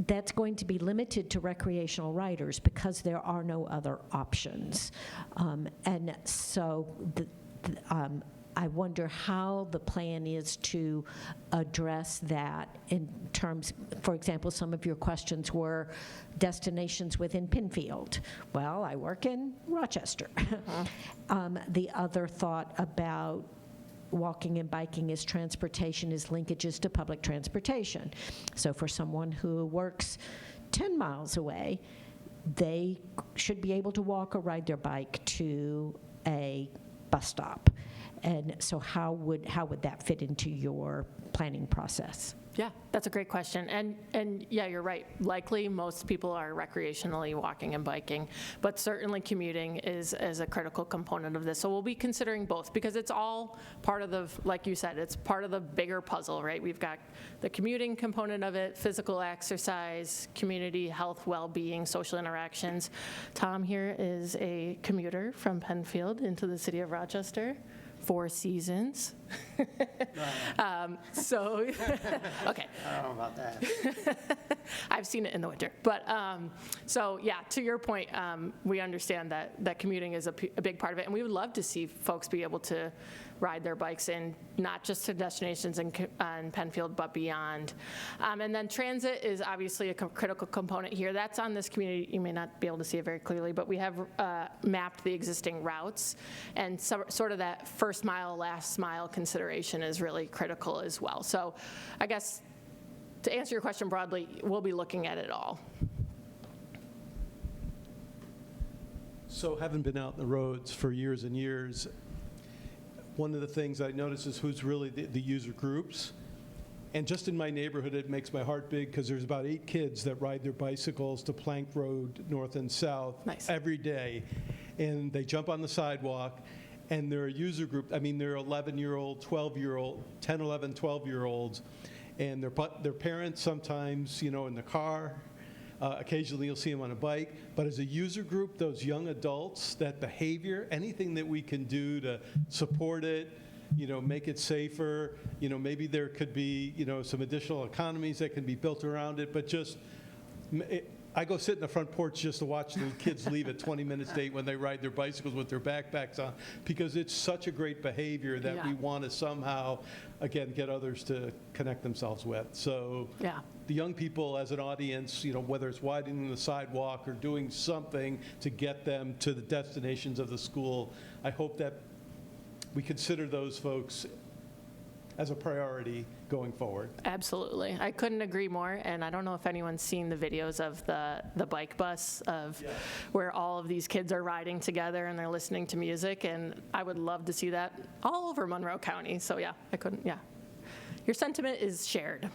that's going to be limited to recreational riders because there are no other options. And so I wonder how the plan is to address that in terms, for example, some of your questions were destinations within Penfield. Well, I work in Rochester. The other thought about walking and biking as transportation is linkages to public transportation. So for someone who works 10 miles away, they should be able to walk or ride their bike to a bus stop. And so how would that fit into your planning process? Yeah, that's a great question. And yeah, you're right. Likely most people are recreationally walking and biking, but certainly commuting is a critical component of this. So we'll be considering both because it's all part of the, like you said, it's part of the bigger puzzle, right? We've got the commuting component of it, physical exercise, community, health, well-being, social interactions. Tom here is a commuter from Penfield into the city of Rochester. 4 seasons. So, okay. I don't know about that. I've seen it in the winter. But so, yeah, to your point, we understand that commuting is a big part of it. And we would love to see folks be able to ride their bikes in not just to destinations in Penfield, but beyond. And then transit is obviously a critical component here. That's on this community. You may not be able to see it very clearly, but we have mapped the existing routes. And sort of that first mile, last mile consideration is really critical as well. So I guess to answer your question broadly, we'll be looking at it all. So having been out in the roads for years and years, one of the things I notice is who's really the user groups. And just in my neighborhood, it makes my heart big because there's about 8 kids that ride their bicycles to Plank Road, north and south, every day. And they jump on the sidewalk, and they're a user group. I mean, they're 11-year-old, 12-year-old, 10, 11, 12-year-olds. And their parents sometimes, in the car. Occasionally you'll see them on a bike. But as a user group, those young adults, that behavior, anything that we can do to support it, make it safer, maybe there could be, some additional economies that can be built around it. But just, I go sit in the front porch just to watch the kids leave at 20 minutes to 8 when they ride their bicycles with their backpacks on, because it's such a great behavior that we want to somehow, again, get others to connect themselves with. So the young people as an audience, whether it's widening the sidewalk or doing something to get them to the destinations of the school, I hope that we consider those folks as a priority going forward. Absolutely. I couldn't agree more, and I don't know if anyone's seen the videos of the bike bus of where all of these kids are riding together and they're listening to music, and I would love to see that all over Monroe County. So yeah, Your sentiment is shared.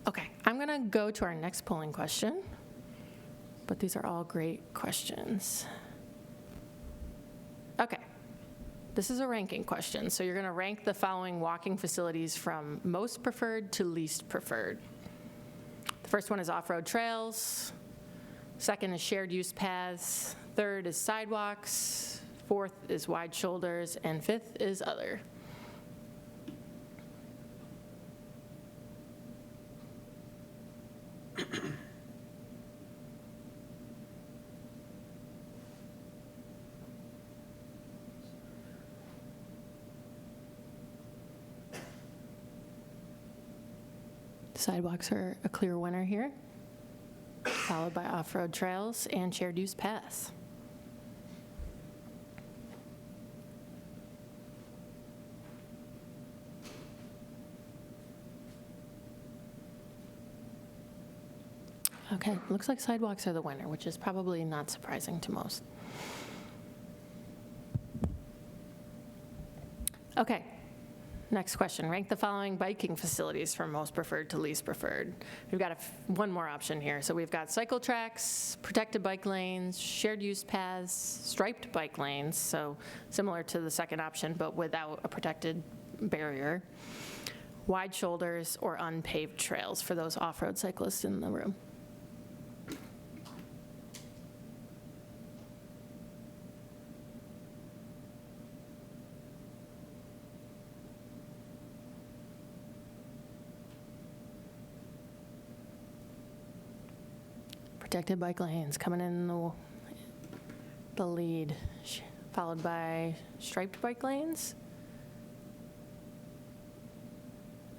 Okay, I'm gonna go to our next polling question, but these are all great questions. Okay. This is a ranking question, so you're going to rank the following walking facilities from most preferred to least preferred. The first one is off-road trails. Second is shared use paths. Third is sidewalks. Fourth is wide shoulders. And fifth is other. Sidewalks are a clear winner here, followed by off-road trails and shared use paths. Okay, looks like sidewalks are the winner, which is probably not surprising to most. Okay. Next question, rank the following biking facilities from most preferred to least preferred. We've got one more option here. So we've got cycle tracks, protected bike lanes, shared use paths, striped bike lanes, so similar to the second option, but without a protected barrier, wide shoulders, or unpaved trails for those off-road cyclists in the room. Protected bike lanes coming in the lead, followed by striped bike lanes.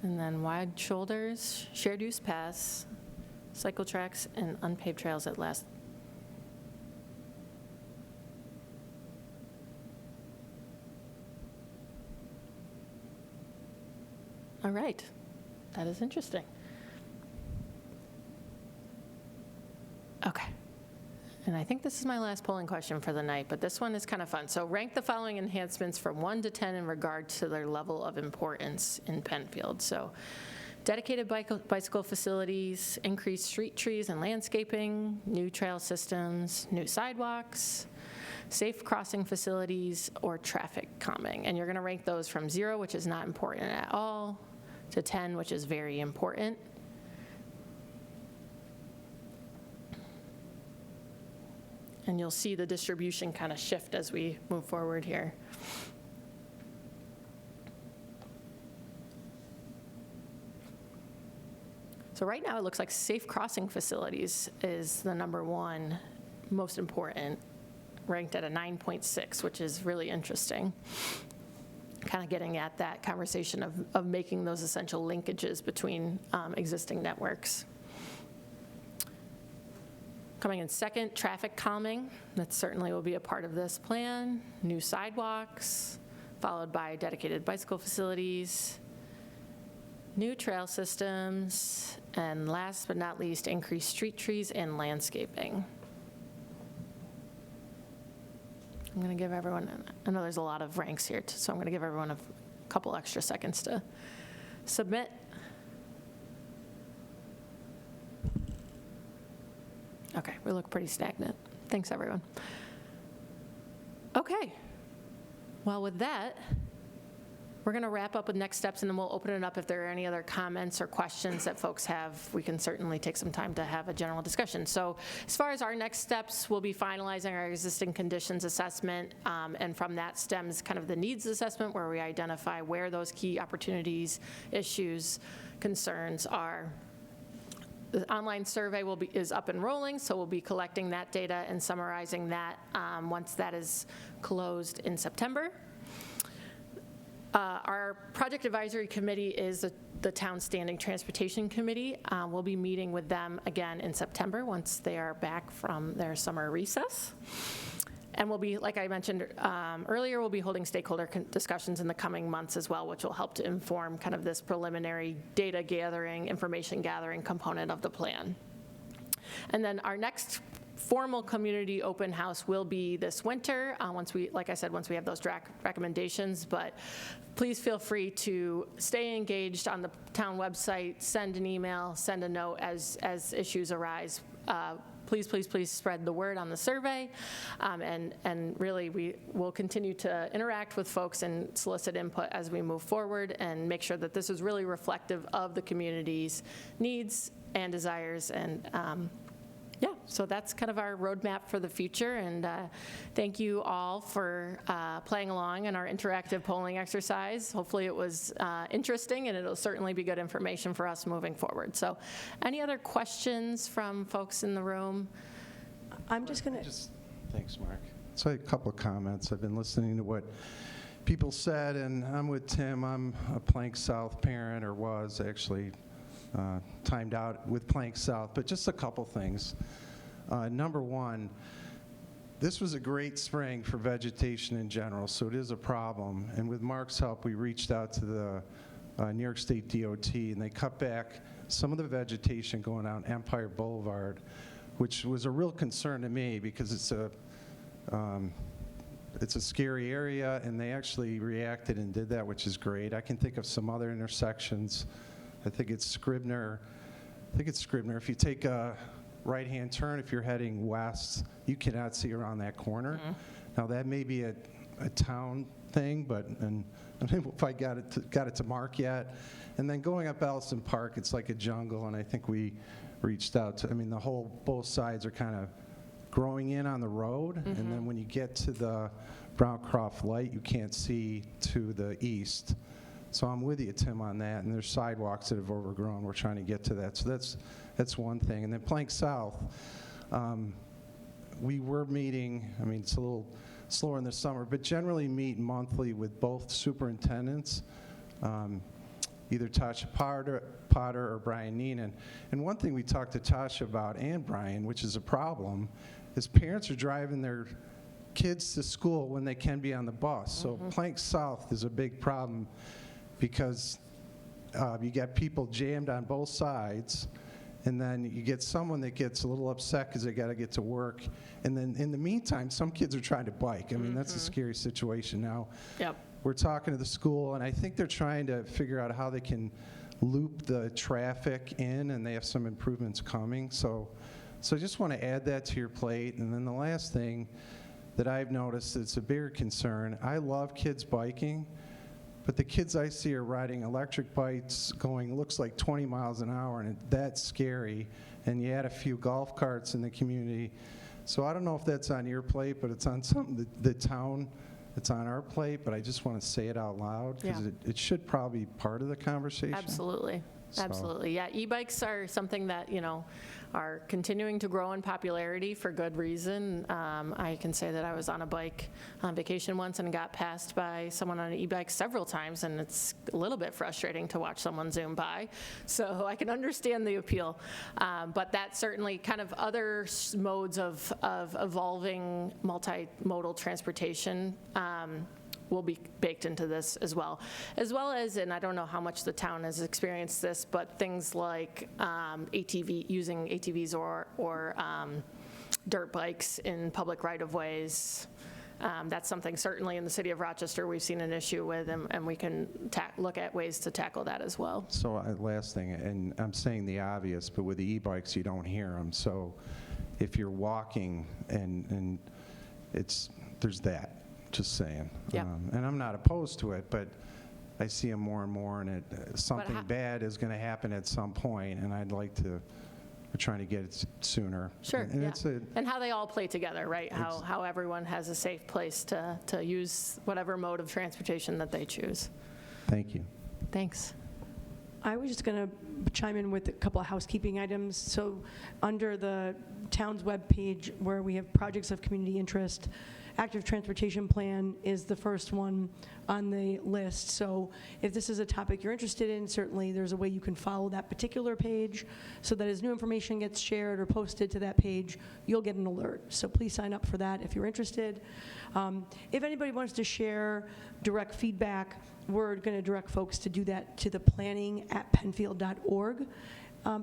And then wide shoulders, shared use paths, cycle tracks, and unpaved trails at last. All right, that is interesting. Okay. And I think this is my last polling question for the night, but this one is kind of fun. So rank the following enhancements from 1 to 10 in regard to their level of importance in Penfield. So dedicated bicycle facilities, increased street trees and landscaping, new trail systems, new sidewalks, safe crossing facilities, or traffic calming. And you're going to rank those from 0, which is not important at all, to 10, which is very important. And you'll see the distribution kind of shift as we move forward here. So right now it looks like safe crossing facilities is the #1 most important, ranked at a 9.6, which is really interesting. Kind of getting at that conversation of making those essential linkages between existing networks. Coming in second, traffic calming. That certainly will be a part of this plan. New sidewalks, followed by dedicated bicycle facilities, new trail systems, and last but not least, increased street trees and landscaping. I'm going to give everyone, I know there's a lot of ranks here, so I'm going to give everyone a couple extra seconds to submit. Okay, we look pretty stagnant. Thanks, everyone. Okay. Well, with that, we're going to wrap up with next steps, and then we'll open it up. If there are any other comments or questions that folks have, we can certainly take some time to have a general discussion. So as far as our next steps, we'll be finalizing our existing conditions assessment, and from that stems kind of the needs assessment, where we identify where those key opportunities, issues, concerns are. The online survey is up and rolling, so we'll be collecting that data and summarizing that once that is closed in September. Our project advisory committee is the town standing transportation committee. We'll be meeting with them again in September once they are back from their summer recess. And we'll be, like I mentioned earlier, we'll be holding stakeholder discussions in the coming months as well, which will help to inform kind of this preliminary data gathering, information gathering component of the plan. And then our next formal community open house will be this winter, once we, like I said, once we have those draft recommendations. But please feel free to stay engaged on the town website, send an email, send a note as issues arise. Please, please, please spread the word on the survey. And really, we will continue to interact with folks and solicit input as we move forward and make sure that this is really reflective of the community's needs and desires. And yeah, so that's kind of our roadmap for the future. And thank you all for playing along in our interactive polling exercise. Hopefully it was interesting, and it'll certainly be good information for us moving forward. So any other questions from folks in the room? I'm just going to... Thanks, Mark. So a couple of comments. I've been listening to what people said, and I'm with Tim. I'm a Plank South parent, or was actually timed out with Plank South, but just a couple things. Number one, this was a great spring for vegetation in general, so it is a problem. And with Mark's help, we reached out to the New York State DOT, and they cut back some of the vegetation going down Empire Boulevard, which was a real concern to me because it's a scary area, and they actually reacted and did that, which is great. I can think of some other intersections. I think it's Scribner. If you take a right-hand turn, if you're heading west, you cannot see around that corner. Mm-hmm. Now, that may be a town thing, but and I don't know if I got it to Mark yet. And then going up Ellison Park, it's like a jungle, and I think we reached out to, both sides are kind of growing in on the road, Mm-hmm. and then when you get to the Browncroft Light, you can't see to the east. So I'm with you, Tim, on that. And there's sidewalks that have overgrown. We're trying to get to that. So that's one thing. And then Plank South, we were meeting, it's a little slower in the summer, but generally meet monthly with both superintendents, either Tasha Potter or Brian Neenan. And one thing we talked to Tasha about, and Brian, which is a problem, is parents are driving their kids to school when they can be on the bus. So Plank South is a big problem, because you get people jammed on both sides, and then you get someone that gets a little upset because they got to get to work, and then in the meantime, some kids are trying to bike. That's a scary situation. Now, Yep. we're talking to the school, and I think they're trying to figure out how they can loop the traffic in, and they have some improvements coming. So I just want to add that to your plate. And then the last thing that I've noticed that's a bigger concern, I love kids biking, but the kids I see are riding electric bikes going, looks like 20 miles an hour, and that's scary. And you add a few golf carts in the community. So I don't know if that's on your plate, but it's on something the town, it's on our plate, but I just want to say it out loud, because Yeah. it should probably be part of the conversation. Absolutely. So- Absolutely. Yeah, e-bikes are something that, are continuing to grow in popularity for good reason. I can say that I was on a bike on vacation once and got passed by someone on an e-bike several times, and it's a little bit frustrating to watch someone zoom by. So I can understand the appeal. But that certainly kind of other modes of evolving multimodal transportation will be baked into this as well as, and I don't know how much the town has experienced this, but things like using ATVs or dirt bikes in public right-of-ways. That's something certainly in the city of Rochester we've seen an issue with, and we can look at ways to tackle that as well. So last thing, and I'm saying the obvious, but with the e-bikes, you don't hear them. So if you're walking, and there's that. Just saying. Yep. And I'm not opposed to it, but I see them more and more, and something bad is going to happen at some point, and we're trying to get it sooner. Sure, And yeah. And how they all play together, right? How everyone has a safe place to use whatever mode of transportation that they choose. Thank you. Thanks. I was just going to chime in with a couple of housekeeping items. So under the town's webpage, where we have projects of community interest, active transportation plan is the first one on the list. So if this is a topic you're interested in, certainly there's a way you can follow that particular page so that as new information gets shared or posted to that page, you'll get an alert. So please sign up for that if you're interested. If anybody wants to share direct feedback, we're going to direct folks to do that to the planning@penfield.org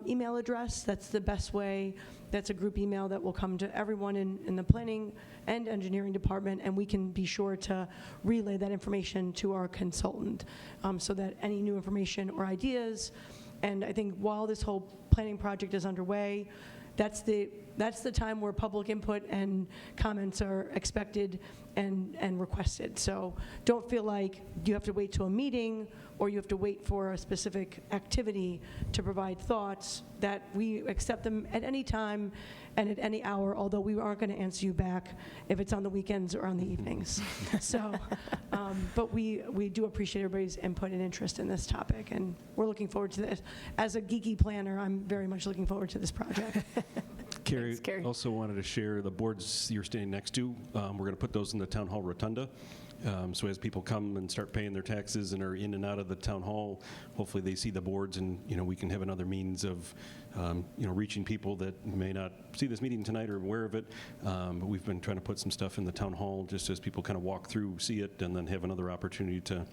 email address. That's the best way. That's a group email that will come to everyone in the planning and engineering department, and we can be sure to relay that information to our consultant so that any new information or ideas, and I think while this whole planning project is underway, that's the time where public input and comments are expected and requested. So don't feel like you have to wait till a meeting or you have to wait for a specific activity to provide thoughts, that we accept them at any time and at any hour, although we aren't going to answer you back if it's on the weekends or on the evenings. So, but we do appreciate everybody's input and interest in this topic, and we're looking forward to this. As a geeky planner, I'm very much looking forward to this project. Carrie, Thanks, Carrie. also wanted to share the boards you're standing next to. We're going to put those in the town hall rotunda. So as people come and start paying their taxes and are in and out of the town hall, hopefully they see the boards, and we can have another means of reaching people that may not see this meeting tonight or aware of it. But we've been trying to put some stuff in the town hall just as people kind of walk through, see it, and then have another opportunity to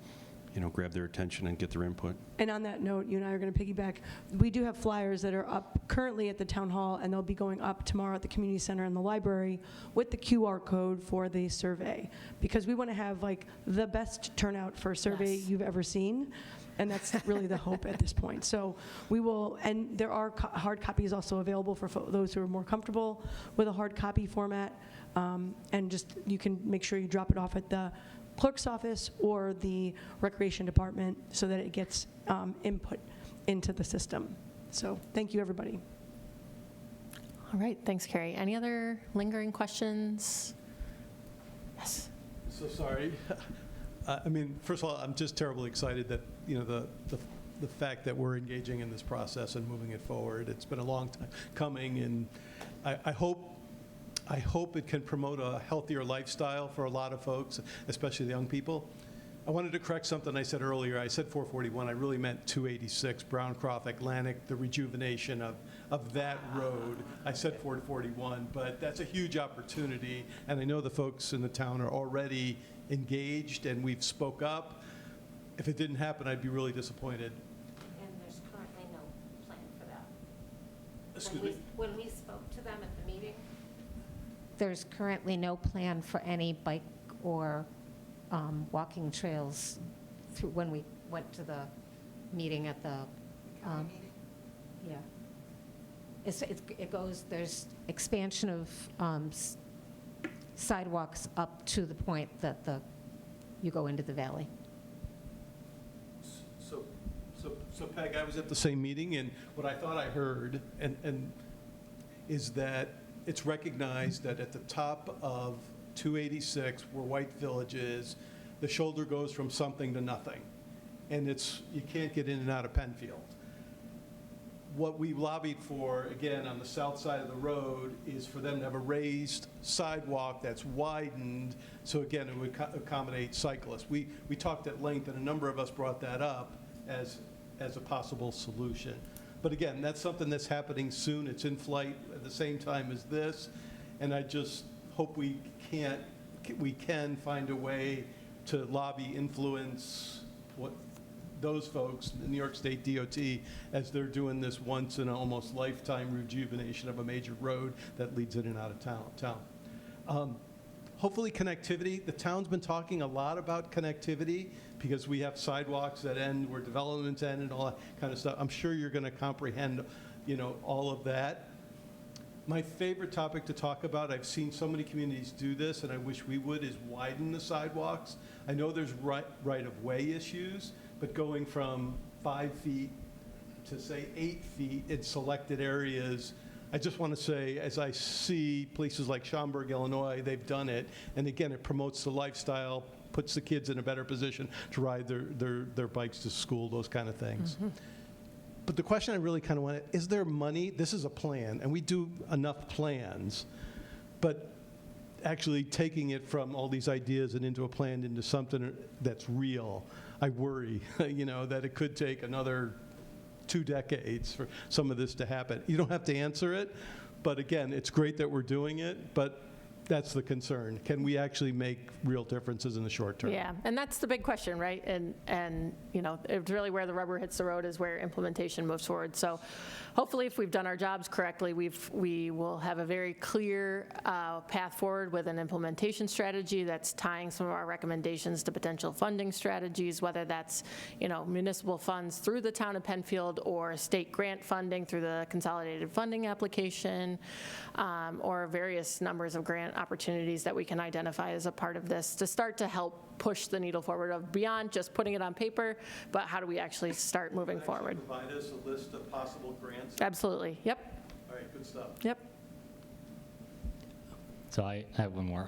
grab their attention and get their input. And on that note, you and I are going to piggyback. We do have flyers that are up currently at the town hall, and they'll be going up tomorrow at the community center and the library with the QR code for the survey, because we want to have like the best turnout for a survey you've ever seen. And that's really the hope at this point. So we will, and there are hard copies also available for those who are more comfortable with a hard copy format. And just, you can make sure you drop it off at the clerk's office or the recreation department so that it gets input into the system. So thank you, everybody. All right, thanks, Carrie. Any other lingering questions? Yes. So sorry. I mean, first of all, I'm just terribly excited that, the fact that we're engaging in this process and moving it forward. It's been a long time coming, and I hope it can promote a healthier lifestyle for a lot of folks, especially the young people. I wanted to correct something I said earlier. I said 441. I really meant 286, Browncroft Atlantic, the rejuvenation of that road. I said 441, but that's a huge opportunity, and I know the folks in the town are already engaged, and we've spoke up. If it didn't happen, I'd be really disappointed. And there's currently no plan for that. Excuse me? When we spoke to them at the meeting, there's currently no plan for any bike or walking trails through when we went to the meeting at the, yeah. It goes, there's expansion of sidewalks up to the point that you go into the valley. So Peg, I was at the same meeting, and what I thought I heard and is that it's recognized that at the top of 286, where White Village is, the shoulder goes from something to nothing, and you can't get in and out of Penfield. What we lobbied for, again, on the south side of the road, is for them to have a raised sidewalk that's widened, so again, it would accommodate cyclists. We talked at length, and a number of us brought that up as a possible solution. But again, that's something that's happening soon. It's in flight at the same time as this, and I just hope we can find a way to lobby, influence what those folks, the New York State DOT, as they're doing this once in an almost lifetime rejuvenation of a major road that leads in and out of town. Hopefully connectivity. The town's been talking a lot about connectivity because we have sidewalks that end where developments end and all that kind of stuff. I'm sure you're going to comprehend, all of that. My favorite topic to talk about, I've seen so many communities do this, and I wish we would, is widen the sidewalks. I know there's right-of-way issues, but going from 5 feet to, say, 8 feet in selected areas, I just want to say, as I see places like Schaumburg, Illinois, they've done it, and again, it promotes the lifestyle, puts the kids in a better position to ride their bikes to school, those kind of things. Mm-hmm. But the question I really kind of want is there money? This is a plan, and we do enough plans, but actually taking it from all these ideas and into a plan into something that's real. I worry, that it could take another 2 decades for some of this to happen. You don't have to answer it, but again, it's great that we're doing it, but that's the concern. Can we actually make real differences in the short term? Yeah, and that's the big question, right? And it's really where the rubber hits the road is where implementation moves forward. So hopefully if we've done our jobs correctly, we will have a very clear path forward with an implementation strategy that's tying some of our recommendations to potential funding strategies, whether that's, municipal funds through the Town of Penfield or state grant funding through the consolidated funding application, or various numbers of grant opportunities that we can identify as a part of this to start to help push the needle forward of beyond just putting it on paper, but how do we actually start moving forward? Provide us a list of possible grants? Absolutely, yep, All right, good stuff. yep. So I have one more.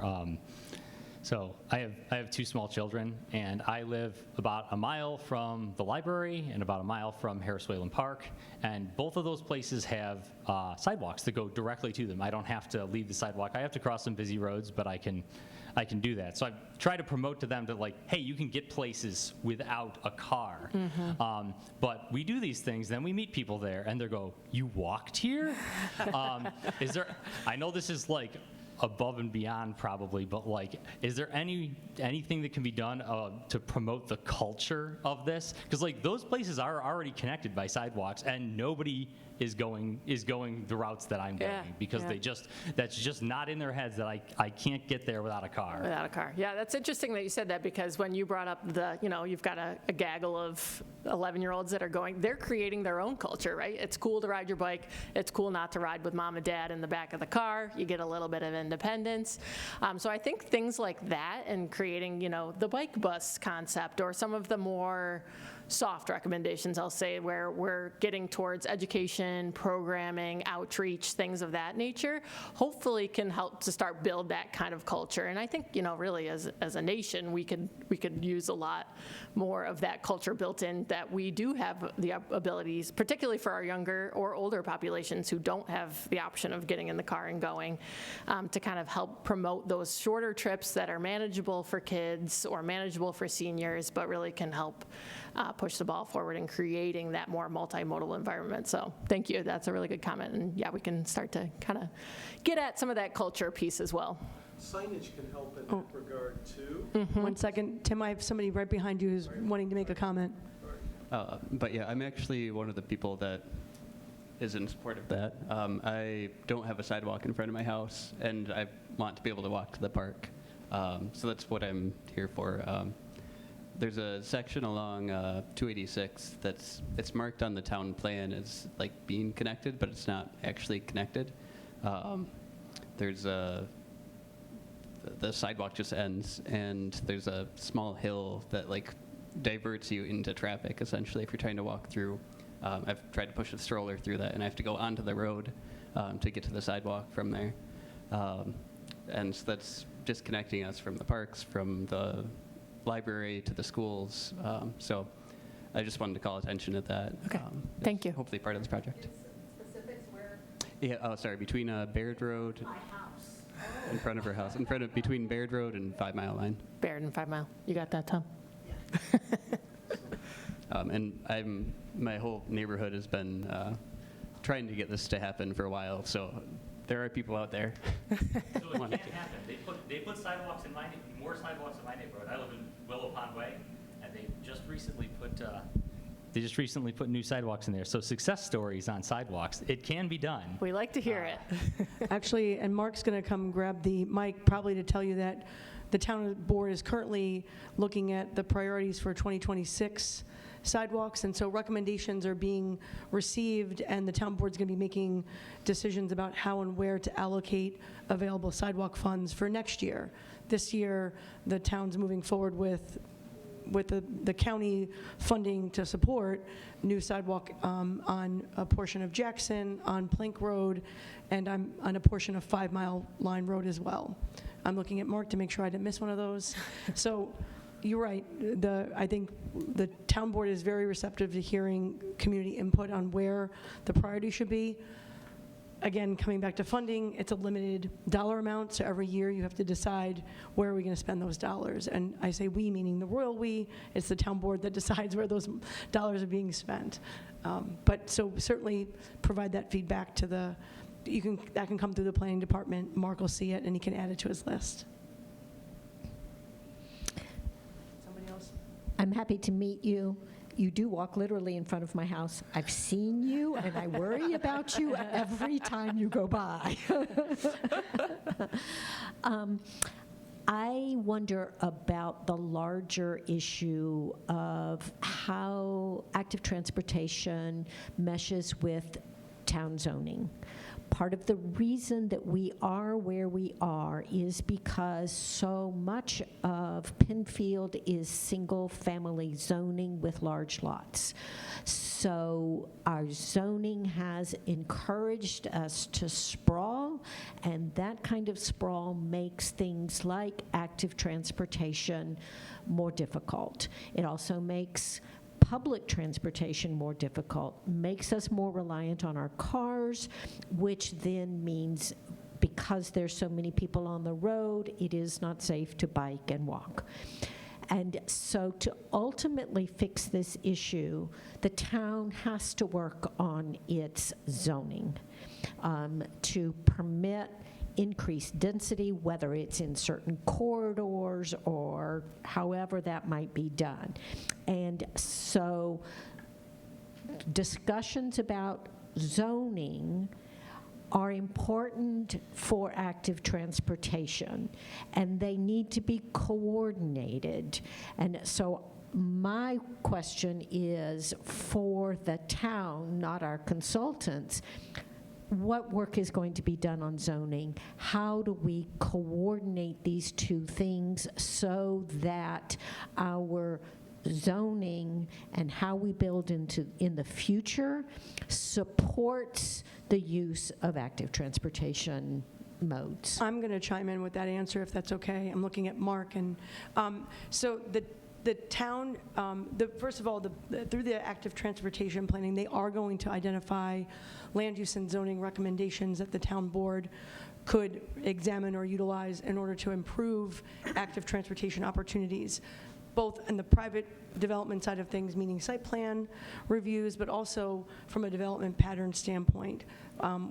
So I have 2 small children, and I live about a mile from the library and about a mile from Harris Wayland Park, and both of those places have sidewalks that go directly to them. I don't have to leave the sidewalk. I have to cross some busy roads, but I can do that. So I try to promote to them that, like, hey, you can get places without a car. But we do these things, then we meet people there, and they go, you walked here? I know this is like above and beyond probably, but like, is there anything that can be done to promote the culture of this? Because like those places are already connected by sidewalks, and nobody is going the routes that I'm going because that's just not in their heads that I can't get there without a car. Without a car. Yeah, that's interesting that you said that, because when you brought up you've got a gaggle of 11-year-olds that are going, they're creating their own culture, right? It's cool to ride your bike. It's cool not to ride with mom and dad in the back of the car. You get a little bit of independence. So I think things like that and creating, the bike bus concept or some of the more soft recommendations, I'll say, where we're getting towards education, programming, outreach, things of that nature, hopefully can help to start build that kind of culture. And I think, really as a nation, we could use a lot more of that culture built in, that we do have the abilities, particularly for our younger or older populations who don't have the option of getting in the car and going, to kind of help promote those shorter trips that are manageable for kids or manageable for seniors, but really can help push the ball forward in creating that more multimodal environment. So thank you. That's a really good comment. And yeah, we can start to kind of get at some of that culture piece as well. Signage can help in that regard too. 1 second. Tim, I have somebody right behind you who's wanting to make a comment. But yeah, I'm actually one of the people that is in support of that. I don't have a sidewalk in front of my house, and I want to be able to walk to the park. So that's what I'm here for. There's a section along 286 it's marked on the town plan as like being connected, but it's not actually connected. There's the sidewalk just ends, and there's a small hill that like diverts you into traffic essentially if you're trying to walk through. I've tried to push a stroller through that, and I have to go onto the road to get to the sidewalk from there. And so that's disconnecting us from the parks, from the library to the schools. So I just wanted to call attention to that. Okay, thank you. Hopefully part of this project. Specifics where? Yeah, between Baird Road. My house. In front of her house, between Baird Road and 5 Mile Line. Baird and 5 Mile. You got that, Tom? And my whole neighborhood has been trying to get this to happen for a while, so there are people out there. So it can't happen. They put sidewalks in more sidewalks in my neighborhood. I live in Willow Pond Way, and they just recently put new sidewalks in there. So success stories on sidewalks. It can be done. We like to hear it. Actually, and Mark's going to come grab the mic probably to tell you that the town board is currently looking at the priorities for 2026 sidewalks, and so recommendations are being received, and the town board's going to be making decisions about how and where to allocate available sidewalk funds for next year. This year, the town's moving forward with the county funding to support new sidewalk on a portion of Jackson, on Plank Road, and on a portion of 5 Mile Line Road as well. I'm looking at Mark to make sure I didn't miss one of those. So you're right. I think the town board is very receptive to hearing community input on where the priority should be. again, coming back to funding, it's a limited dollar amount, so every year you have to decide where are we going to spend those dollars. And I say we, meaning the royal we, it's the town board that decides where those dollars are being spent. But so certainly provide that feedback to the, that can come through the planning department. Mark will see it and he can add it to his list. Somebody else? I'm happy to meet you. You do walk literally in front of my house. I've seen you, and I worry about you every time you go by. I wonder about the larger issue of how active transportation meshes with town zoning. Part of the reason that we are where we are is because so much of Penfield is single-family zoning with large lots. So our zoning has encouraged us to sprawl, and that kind of sprawl makes things like active transportation more difficult. It also makes public transportation more difficult, makes us more reliant on our cars, which then means because there's so many people on the road, it is not safe to bike and walk. And so to ultimately fix this issue, the town has to work on its zoning to permit increased density, whether it's in certain corridors or however that might be done. And so discussions about zoning are important for active transportation, and they need to be coordinated. And so my question is for the town, not our consultants, what work is going to be done on zoning? How do we coordinate these two things so that our zoning and how we build in the future supports the use of active transportation modes? I'm going to chime in with that answer if that's okay. I'm looking at Mark. And so the town, first of all, through the active transportation planning, they are going to identify land use and zoning recommendations that the town board could examine or utilize in order to improve active transportation opportunities, both in the private development side of things, meaning site plan reviews, but also from a development pattern standpoint.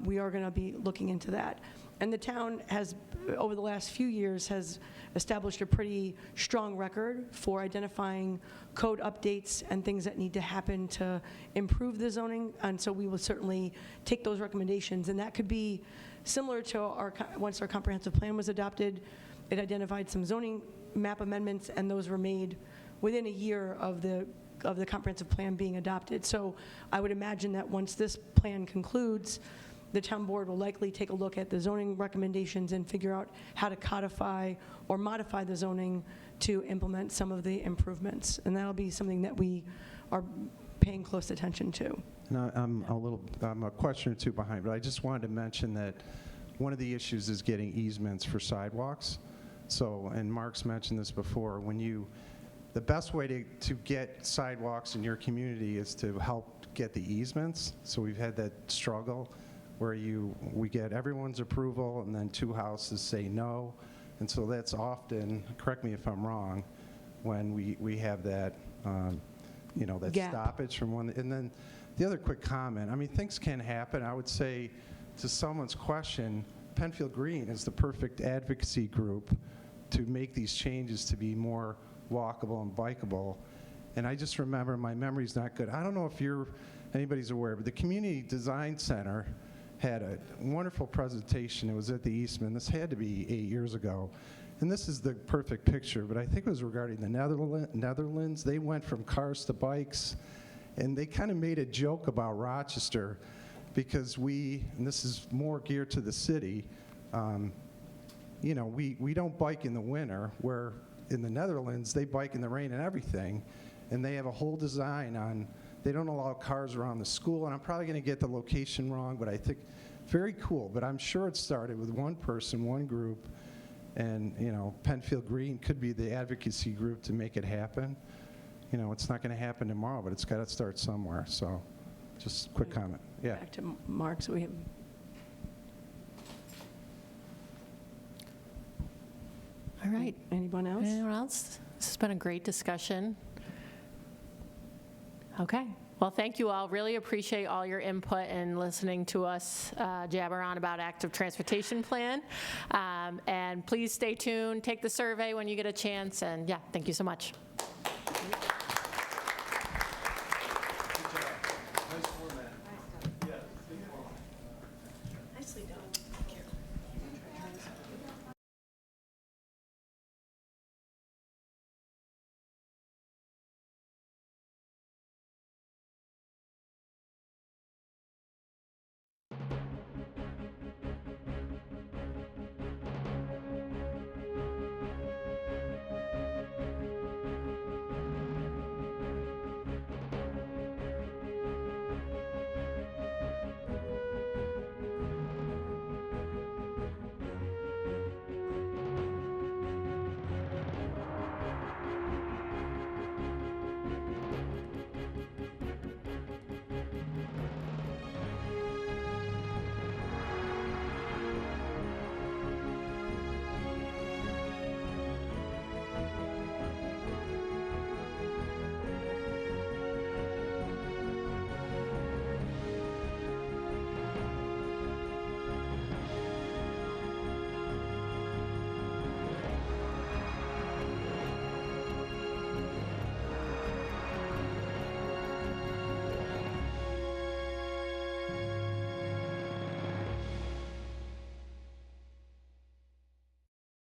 We are going to be looking into that. And the town has, over the last few years, has established a pretty strong record for identifying code updates and things that need to happen to improve the zoning. And so we will certainly take those recommendations. And that could be similar to once our comprehensive plan was adopted, it identified some zoning map amendments, and those were made within a year of the comprehensive plan being adopted. So I would imagine that once this plan concludes, the town board will likely take a look at the zoning recommendations and figure out how to codify or modify the zoning to implement some of the improvements. And that'll be something that we are paying close attention to. No, I'm a question or two behind, but I just wanted to mention that one of the issues is getting easements for sidewalks. So, and Mark's mentioned this before, the best way to get sidewalks in your community is to help get the easements. So we've had that struggle where we get everyone's approval and then two houses say no. And so that's often, correct me if I'm wrong, when we have that, that gap. stoppage from one. And then the other quick comment, I mean, things can happen. I would say to someone's question, Penfield Green is the perfect advocacy group to make these changes to be more walkable and bikeable. And I just remember, my memory's not good. I don't know if anybody's aware, but the Community Design Center had a wonderful presentation. It was at the Eastman. This had to be 8 years ago. And this is the perfect picture, but I think it was regarding the Netherlands. They went from cars to bikes, and they kind of made a joke about Rochester because and this is more geared to the city, we don't bike in the winter, where in the Netherlands, they bike in the rain and everything, and they have a whole design on, they don't allow cars around the school, and I'm probably going to get the location wrong, but I think very cool. But I'm sure it started with one person, one group, and Penfield Green could be the advocacy group to make it happen. It's not going to happen tomorrow, but it's got to start somewhere. So just quick comment. Yeah. Back to Mark, so we have All right. Anyone else? Anyone else? This has been a great discussion. Okay. Well, thank you all. Really appreciate all your input and listening to us jabber on about active transportation plan. And please stay tuned. Take the survey when you get a chance. And yeah, thank you so much.